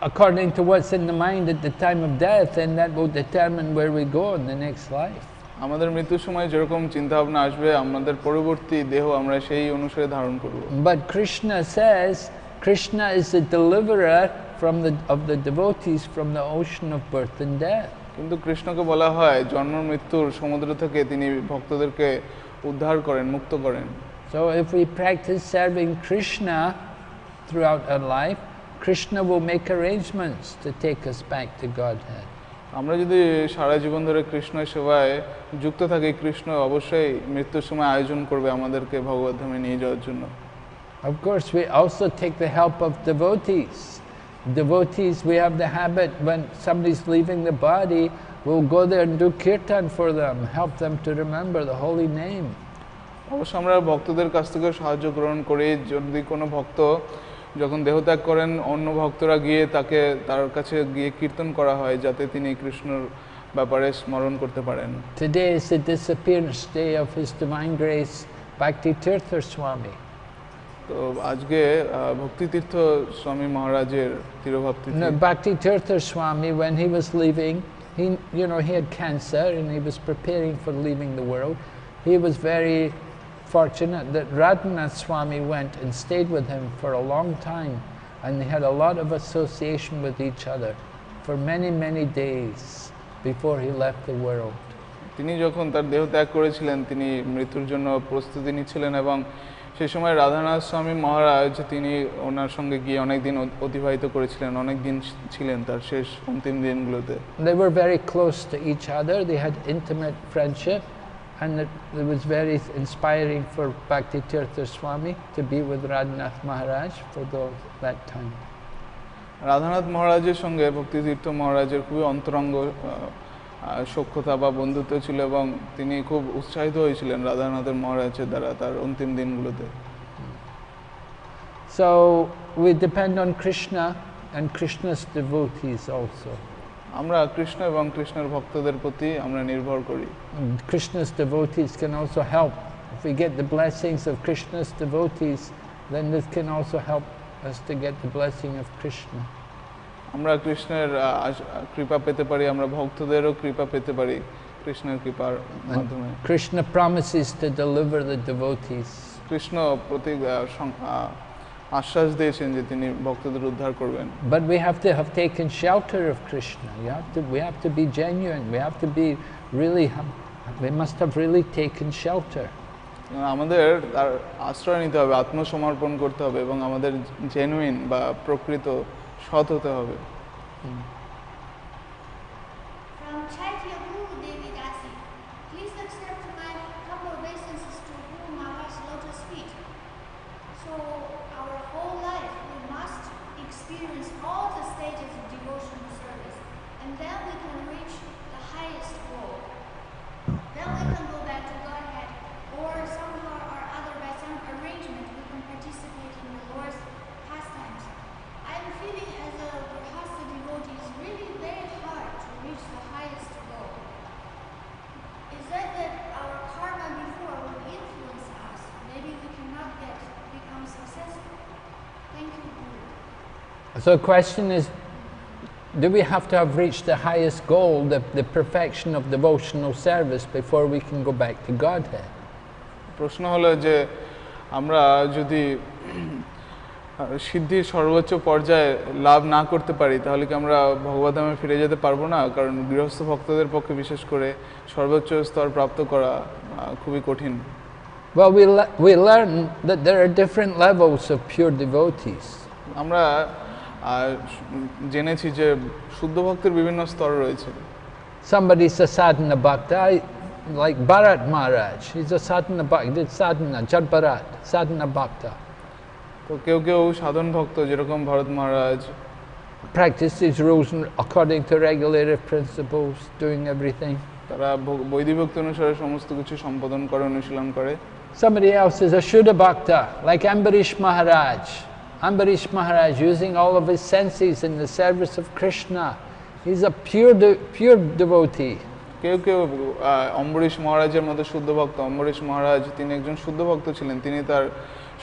according to what's in the mind at the time of death, and that will determine where we go in the next life. আমাদের মৃত্যুর সময় যেরকম চিন্তা ভাবনা আসবে আমাদের পরবর্তী দেহ আমরা সেই অনুসারে ধারণ করব। But Krishna says Krishna is the deliverer of the devotees from the ocean of birth and death. কিন্তু কৃষ্ণকে বলা হয় জন্ম মৃত্যুর সমুদ্র থেকে তিনি ভক্তদেরকে উদ্ধার করেন, মুক্ত করেন। So if we practice serving Krishna throughout our life, Krishna will make arrangements to take us back to Godhead. আমরা যদি সারা জীবন ধরে কৃষ্ণের সেবায় যুক্ত থাকি, কৃষ্ণ অবশ্যই মৃত্যুর সময় আয়োজন করবে আমাদেরকে ভগবত ধামে নিয়ে যাওয়ার জন্য। Of course, we also take the help of devotees. Devotees, we have the habit when somebody's leaving the body, we'll go there and do kirtan for them, help them to remember the holy name. অবশ্য আমরা ভক্তদের কাছ থেকে সাহায্য গ্রহণ করি। যদি কোনো ভক্ত যখন দেহত্যাগ করেন, অন্য ভক্তরা গিয়ে তার কাছে গিয়ে কীর্তন করা হয় যাতে তিনি কৃষ্ণর ব্যাপারে স্মরণ করতে পারেন। Today is the disappearance day of His Divine Grace, Bhakti Tirtha Swami. তো আজকে ভক্তি তীর্থ স্বামী মহারাজের তিরোভাব তিথি। Bhakti Tirtha Swami, when he was leaving, he had cancer and he was preparing for leaving the world. He was very fortunate that Radhanath Swami went and stayed with him for a long time, and they had a lot of association with each other for many, many days before he left the world. তিনি যখন তার দেহ ত্যাগ করেছিলেন তিনি মৃত্যুর জন্য প্রস্তুতি নিচ্ছিলেন এবং সেই সময় রাধানাথ স্বামী মহারাজ তিনি ওনার সঙ্গে গিয়ে অনেক দিন অতিবাহিত করেছিলেন, অনেক দিন ছিলেন তার শেষ অন্তিম দিনগুলোতে। They were very close to each other, they had intimate friendship, and it was very inspiring for Bhakti Tirtha Swami to be with Radhanath Maharaj for that time. Radhanath মহারাজের সঙ্গে ভক্তি তীর্থ মহারাজের খুবই অন্তরঙ্গ সখ্যতা বা বন্ধুত্ব ছিল এবং তিনি খুব উৎসাহিত হয়েছিলেন রাধানাথের মহারাজের দ্বারা তার অন্তিম দিনগুলোতে। So we depend on Krishna and Krishna's devotees also. আমরা কৃষ্ণ এবং কৃষ্ণের ভক্তদের প্রতি আমরা নির্ভর করি। Krishna's devotees can also help. If we get the blessings of Krishna's devotees, then this can also help us to get the blessing of Krishna. আমরা কৃষ্ণের কৃপা পেতে পারি, আমরা ভক্তদেরও কৃপা পেতে পারি কৃষ্ণের কৃপার মাধ্যমে। Krishna promises to deliver the devotees. Krishna প্রতি আশ্বাস দিয়েছেন যে তিনি ভক্তদের উদ্ধার করবেন। But we have to have taken shelter of Krishna. We have to be genuine. We have to be really. We must have really taken shelter. আমাদের তার আশ্রয় নিতে হবে, আত্মসমর্পণ করতে হবে এবং আমাদের জেনুইন বা প্রকৃত সৎ হতে হবে। From Chaitya Guru Devi Dasi, please accept my humble obeisances to Guru Maharaj's lotus feet. So our whole life we must experience all the stages of devotional service, and then we can reach the highest goal. Then we can go back to Godhead, or somehow or other by some arrangement we can participate in the Lord's pastimes. I'm feeling as a Grihastha devotee is really very hard to reach the highest goal. Is that our karma before will influence us? Maybe we cannot become So the question is, do we have to have reached the highest goal, the perfection of devotional service, before we can go back to Godhead? প্রশ্ন হলো যে আমরা যদি সিদ্ধির সর্বোচ্চ পর্যায়ে লাভ না করতে পারি তাহলে কি আমরা ভগবদ্ধামে ফিরে যেতে পারবো না? কারণ গৃহস্থ ভক্তদের পক্ষে বিশেষ করে সর্বোচ্চ স্তর প্রাপ্ত করা খুবই কঠিন। Well, we learn that there are different levels of pure devotees. আমরা জেনেছি যে শুদ্ধ ভক্তের বিভিন্ন স্তর রয়েছে। Somebody's a sadhana bhakta, like Bharat Maharaj. He's a sadhana bhakta. He did sadhana, Jad Bharat, sadhana bhakta. তো কেউ কেউ সাধন ভক্ত যেরকম ভরত মহারাজ, Practice his rules according to regulative principles, doing everything. তারা বৈদিক ভক্তি অনুসারে সমস্ত কিছু সম্পাদন করে, অনুশীলন করে। Somebody else is a Shuddha bhakta, like Ambarish Maharaj. Ambarish Maharaj, using all of his senses in the service of Krishna. He's a pure devotee. কেউ কেউ অম্বরীশ মহারাজের মতো শুদ্ধ ভক্ত। অম্বরীশ মহারাজ তিনি একজন শুদ্ধ ভক্ত ছিলেন, তিনি তার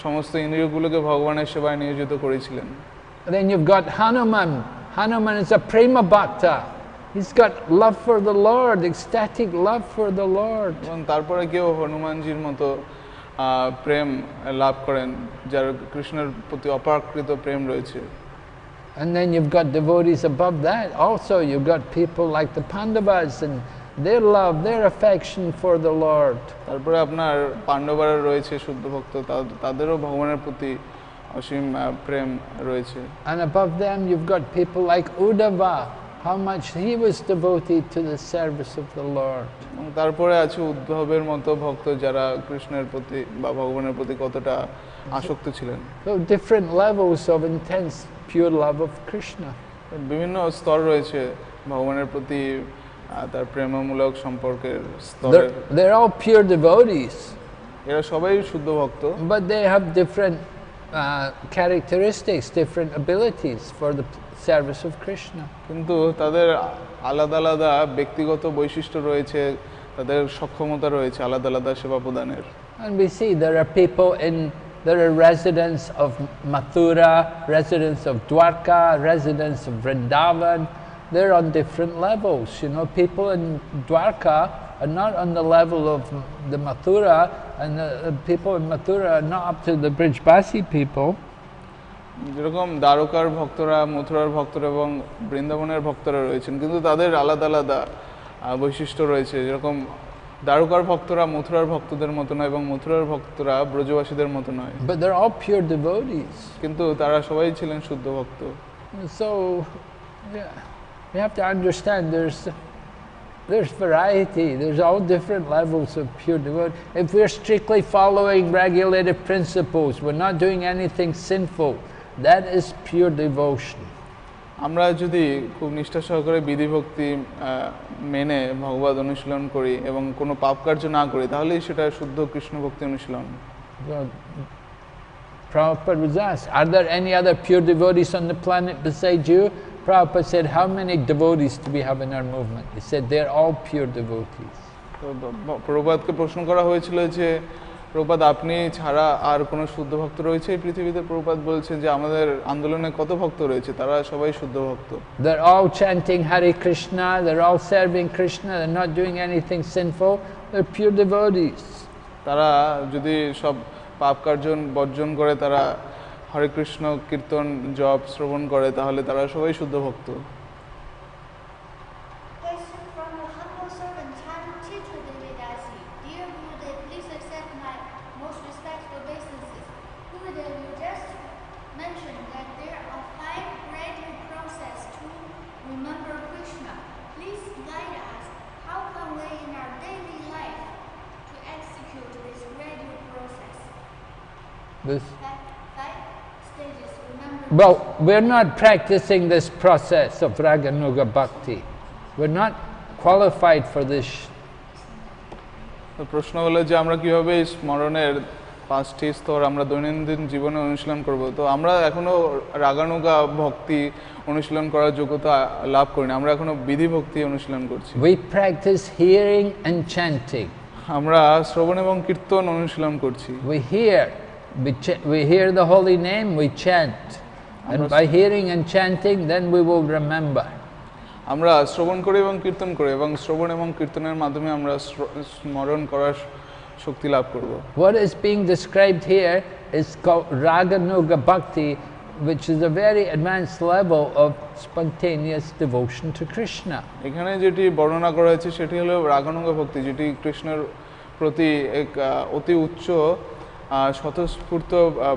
সমস্ত ইন্দ্রিয়গুলোকে ভগবানের সেবায় নিয়োজিত করেছিলেন। Then you've got Hanuman. Hanuman is a prema bhakta. He's got love for the Lord, ecstatic love for the Lord. এবং তারপরে কেউ হনুমানজির মতো প্রেম লাভ করেন, যার কৃষ্ণের প্রতি অপাকৃত প্রেম রয়েছে। And then you've got devotees above that. Also, you've got people like the Pandavas and their love, their affection for the Lord. তারপরে আপনার পাণ্ডবরা রয়েছে শুদ্ধ ভক্ত, তাদেরও ভগবানের প্রতি অসীম প্রেম রয়েছে। And above them, you've got people like Uddhava, how much he was devoted to the service of the Lord. এবং তারপরে আছে উদ্ধবের মতো ভক্ত, যারা কৃষ্ণের প্রতি বা ভগবানের প্রতি কতটা আসক্ত ছিলেন। So different levels of intense pure love of Krishna. বিভিন্ন স্তর রয়েছে ভগবানের প্রতি তার প্রেমমূলক সম্পর্কের স্তরের। They're all pure devotees, এরা সবাই শুদ্ধ ভক্ত, but they have different characteristics, different abilities for the service of Krishna. কিন্তু তাদের আলাদা আলাদা ব্যক্তিগত বৈশিষ্ট্য রয়েছে, তাদের সক্ষমতা রয়েছে আলাদা আলাদা সেবা প্রদানের। And we see there are residents of Mathura, residents of Dwarka, residents of Vrindavan. They're on different levels. You know, people in Dwarka are not on the level of the Mathura, and the people in Mathura are not up to the Brijbasi people. যেরকম দ্বারকার ভক্তরা, মথুরার ভক্তরা এবং বৃন্দাবনের ভক্তরা রয়েছেন, কিন্তু তাদের আলাদা আলাদা বৈশিষ্ট্য রয়েছে। যেরকম দ্বারকার ভক্তরা মথুরার ভক্তদের মতো নয় এবং মথুরার ভক্তরা ব্রজবাসীদের মতো নয়। But they're all pure devotees. কিন্তু তারা সবাই ছিলেন শুদ্ধ ভক্ত। So, yeah, you have to understand there's variety. There's all different levels of pure devotion. If we're strictly following regulative principles, we're not doing anything sinful, that is pure devotion. আমরা যদি খুব নিষ্ঠা সহকারে বিধিভক্তি মেনে ভগবত অনুশীলন করি এবং কোনো পাপ কার্য না করি, তাহলেই সেটা শুদ্ধ কৃষ্ণ ভক্তি অনুশীলন। Prabhupada was asked, are there any other pure devotees on the planet besides you? Prabhupada said, how many devotees do we have in our movement? He said, they're all pure devotees. প্রভুপাদকে প্রশ্ন করা হয়েছিল যে প্রভুপাদ আপনি ছাড়া আর কোনো শুদ্ধ ভক্ত রয়েছে এই পৃথিবীতে? প্রভুপাদ বলছেন যে আমাদের আন্দোলনে কত ভক্ত রয়েছে, তারা সবাই শুদ্ধ ভক্ত। They're all chanting Hare Krishna, they're all serving Krishna, they're not doing anything sinful, they're pure devotees. তারা যদি সব পাপ কার্য বর্জন করে, তারা হরে কৃষ্ণ কীর্তন জপ শ্রবণ করে, তাহলে তারা সবাই শুদ্ধ ভক্ত। Question from the humble servant Chitra Devidasi. Dear Gurudev, please accept my most respectful obeisances. Gurudev, you just mentioned that there are 5 gradual processes to remember Krishna. Please guide us. How can we in our daily life to execute this gradual process? This. 5 stages to remember. Well, we're not practicing this process of Raganuga Bhakti. We're not qualified for this. প্রশ্ন হলো যে আমরা কিভাবে স্মরণের 5টি স্তর আমরা দৈনন্দিন জীবনে অনুশীলন করব। তো আমরা এখনো রাগানুগা ভক্তি অনুশীলন করার যোগ্যতা লাভ করিনি, আমরা এখনো বিধি ভক্তি অনুশীলন করছি। We practice hearing and chanting. আমরা শ্রবণ এবং কীর্তন অনুশীলন করছি। We hear the holy name, we chant. And by hearing and chanting, then we will remember. আমরা শ্রবণ করি এবং কীর্তন করি এবং শ্রবণ এবং কীর্তনের মাধ্যমে আমরা স্মরণ করার শক্তি লাভ করব। What is being described here is called Raganuga Bhakti, which is a very advanced level of spontaneous devotion to Krishna. এখানে যেটি বর্ণনা করা হয়েছে সেটি হলো রাগানুগ ভক্তি, যেটি কৃষ্ণের প্রতি এক অতি উচ্চ স্বতঃস্ফূর্ত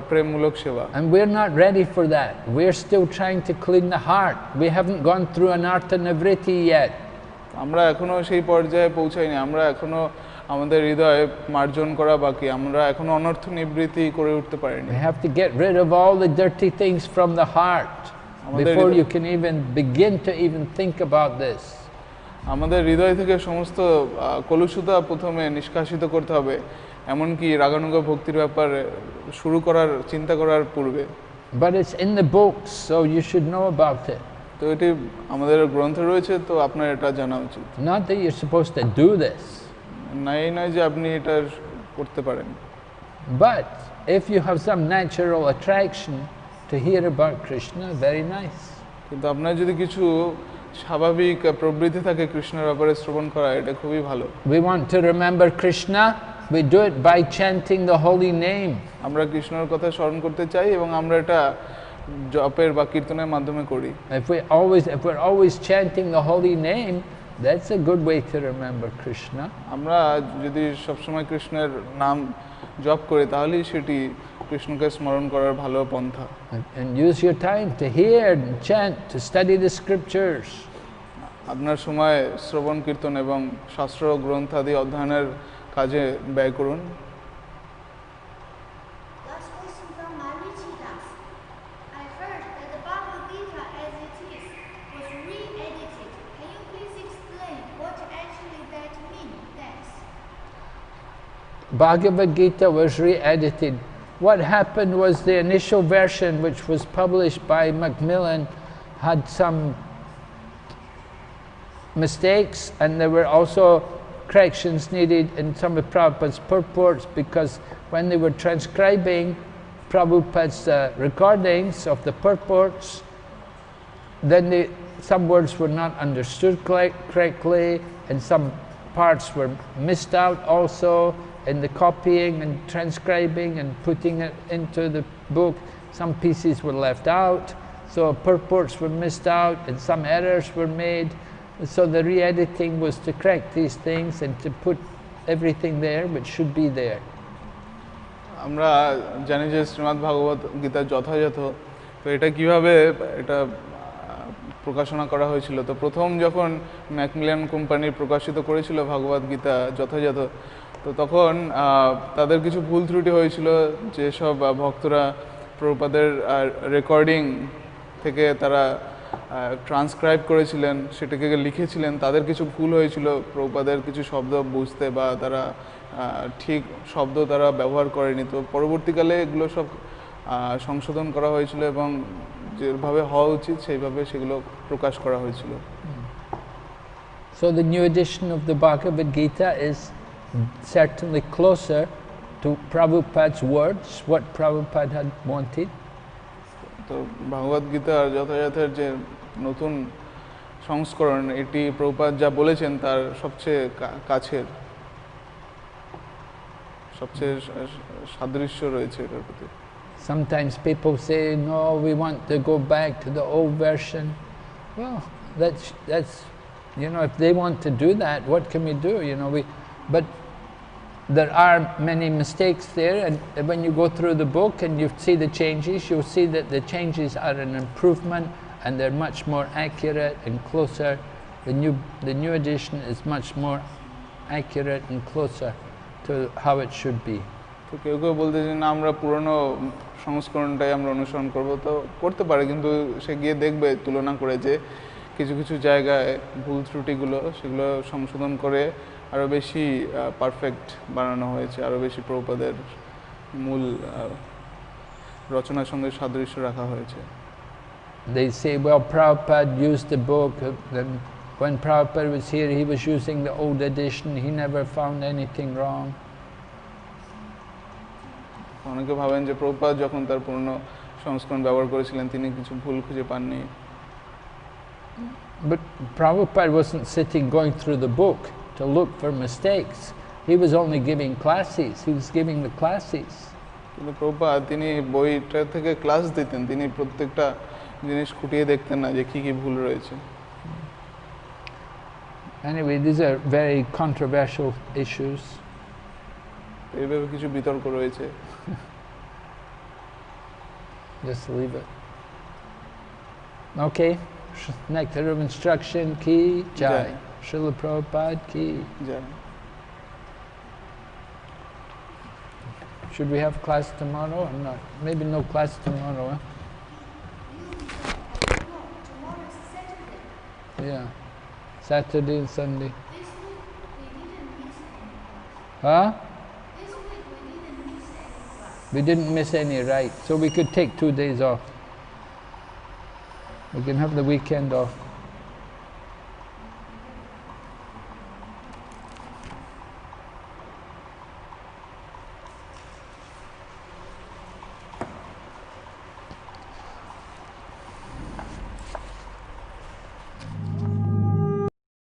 প্রেমমূলক সেবা। And we're not ready for that. We're still trying to clean the heart. We haven't gone through anartha nivritti yet. আমরা এখনো সেই পর্যায়ে পৌঁছাইনি, আমরা এখনো আমাদের হৃদয়ে মার্জন করা বাকি, আমরা এখনো অনর্থ নিবৃত্তি করে উঠতে পারিনি। We have to get rid of all the dirty things from the heart before you can even begin to even think about this. আমাদের হৃদয় থেকে সমস্ত কলুষতা প্রথমে নিষ্কাশিত করতে হবে, এমনকি রাগানুগ ভক্তির ব্যাপারে শুরু করার চিন্তা করার পূর্বে। But it's in the books, so you should know about it. তো এটি আমাদের গ্রন্থে রয়েছে, তো আপনার এটা জানা উচিত। Not that you're supposed to do this. নাই নয় যে আপনি এটা করতে পারেন। But if you have some natural attraction to hear about Krishna, very nice. কিন্তু আপনার যদি কিছু স্বাভাবিক প্রবৃত্তি থাকে কৃষ্ণের ব্যাপারে শ্রবণ করা, এটা খুবই ভালো। We want to remember Krishna, we do it by chanting the holy name. আমরা কৃষ্ণের কথা স্মরণ করতে চাই এবং আমরা এটা জপের বা কীর্তনের মাধ্যমে করি। If we're always chanting the holy name, that's a good way to remember Krishna. আমরা যদি সবসময় কৃষ্ণের নাম জপ করি তাহলেই সেটি কৃষ্ণকে স্মরণ করার ভালো পন্থা। And use your time to hear and chant, to study the scriptures. আপনার সময় শ্রবণ কীর্তন এবং শাস্ত্র গ্রন্থাদি অধ্যয়নের কাজে ব্যয় করুন। Last question from Marichidas. I heard that the Bhagavad Gita as it is was re-edited. Can you please explain what actually that means? Thanks. Bhagavad Gita was re-edited. What happened was the initial version, which was published by Macmillan, had some mistakes, and there were also corrections needed in some of Prabhupada's purports, because when they were transcribing Prabhupada's recordings of the purports, then some words were not understood correctly, and some parts were missed out also in the copying and transcribing and putting it into the book. Some pieces were left out, so purports were missed out, and some errors were made. So the re-editing was to correct these things and to put everything there which should be there. আমরা জানি যে শ্রীমদ্ ভাগবত গীতা যথাযথ, তো এটা কিভাবে এটা প্রকাশনা করা হয়েছিল। তো প্রথম যখন ম্যাকমিলান কোম্পানি প্রকাশিত করেছিল ভাগবত গীতা যথাযথ, তো তখন তাদের কিছু ভুল ত্রুটি হয়েছিল, যেসব ভক্তরা প্রভুপাদের রেকর্ডিং থেকে তারা ট্রান্সক্রাইব করেছিলেন, সেটাকে লিখেছিলেন, তাদের কিছু ভুল হয়েছিল, প্রভুপাদের কিছু শব্দ বুঝতে বা তারা ঠিক শব্দ তারা ব্যবহার করেনি। তো পরবর্তীকালে এগুলো সব সংশোধন করা হয়েছিল এবং যেভাবে হওয়া উচিত সেইভাবে সেগুলো প্রকাশ করা হয়েছিল। So the new edition of the Bhagavad Gita is certainly closer to Prabhupada's words, what Prabhupada had wanted. তো ভাগবত গীতার যথাযথের যে নতুন সংস্করণ, এটি প্রভুপাদ যা বলেছেন তার সবচেয়ে কাছের, সবচেয়ে সাদৃশ্য রয়েছে এটার প্রতি। Sometimes people say, no, we want to go back to the old version. Well, that's you know, if they want to do that, what can we do? You know, but there are many mistakes there, and when you go through the book and you see the changes, you'll see that the changes are an improvement and they're much more accurate and closer. The new edition is much more accurate and closer to how it should be. তো কেউ কেউ বলতে যে না, আমরা পুরনো সংস্করণটাই আমরা অনুসরণ করব, তো করতে পারে, কিন্তু সে গিয়ে দেখবে তুলনা করে যে কিছু কিছু জায়গায় ভুল ত্রুটিগুলো সেগুলো সংশোধন করে আরও বেশি পারফেক্ট বানানো হয়েছে, আরও বেশি প্রভুপাদের মূল রচনার সঙ্গে সাদৃশ্য রাখা হয়েছে। They say, well, Prabhupada used the book, and when Prabhupada was here, he was using the old edition, he never found anything wrong. অনেকে ভাবেন যে প্রভুপাদ যখন তার পুরনো সংস্করণ ব্যবহার করেছিলেন, তিনি কিছু ভুল খুঁজে পাননি। But Prabhupada wasn't sitting going through the book to look for mistakes. He was only giving classes. He was giving the classes. কিন্তু প্রভুপাদ তিনি বইটা থেকে ক্লাস দিতেন, তিনি প্রত্যেকটা জিনিস খুঁটিয়ে দেখতেন না যে কি কি ভুল রয়েছে। Anyway, these are very controversial issues. এইভাবে কিছু বিতর্ক রয়েছে। Just leave it. Okay. Nectar of Instruction ki jai. Jai. Srila Prabhupada ki. Jai. Should we have class tomorrow or not? Maybe no class tomorrow, huh? Tomorrow is Saturday. Yeah. Saturday and Sunday. This week we didn't miss any class. Huh? This week we didn't miss any class. We didn't miss any, right? So we could take 2 days off. We can have the weekend off.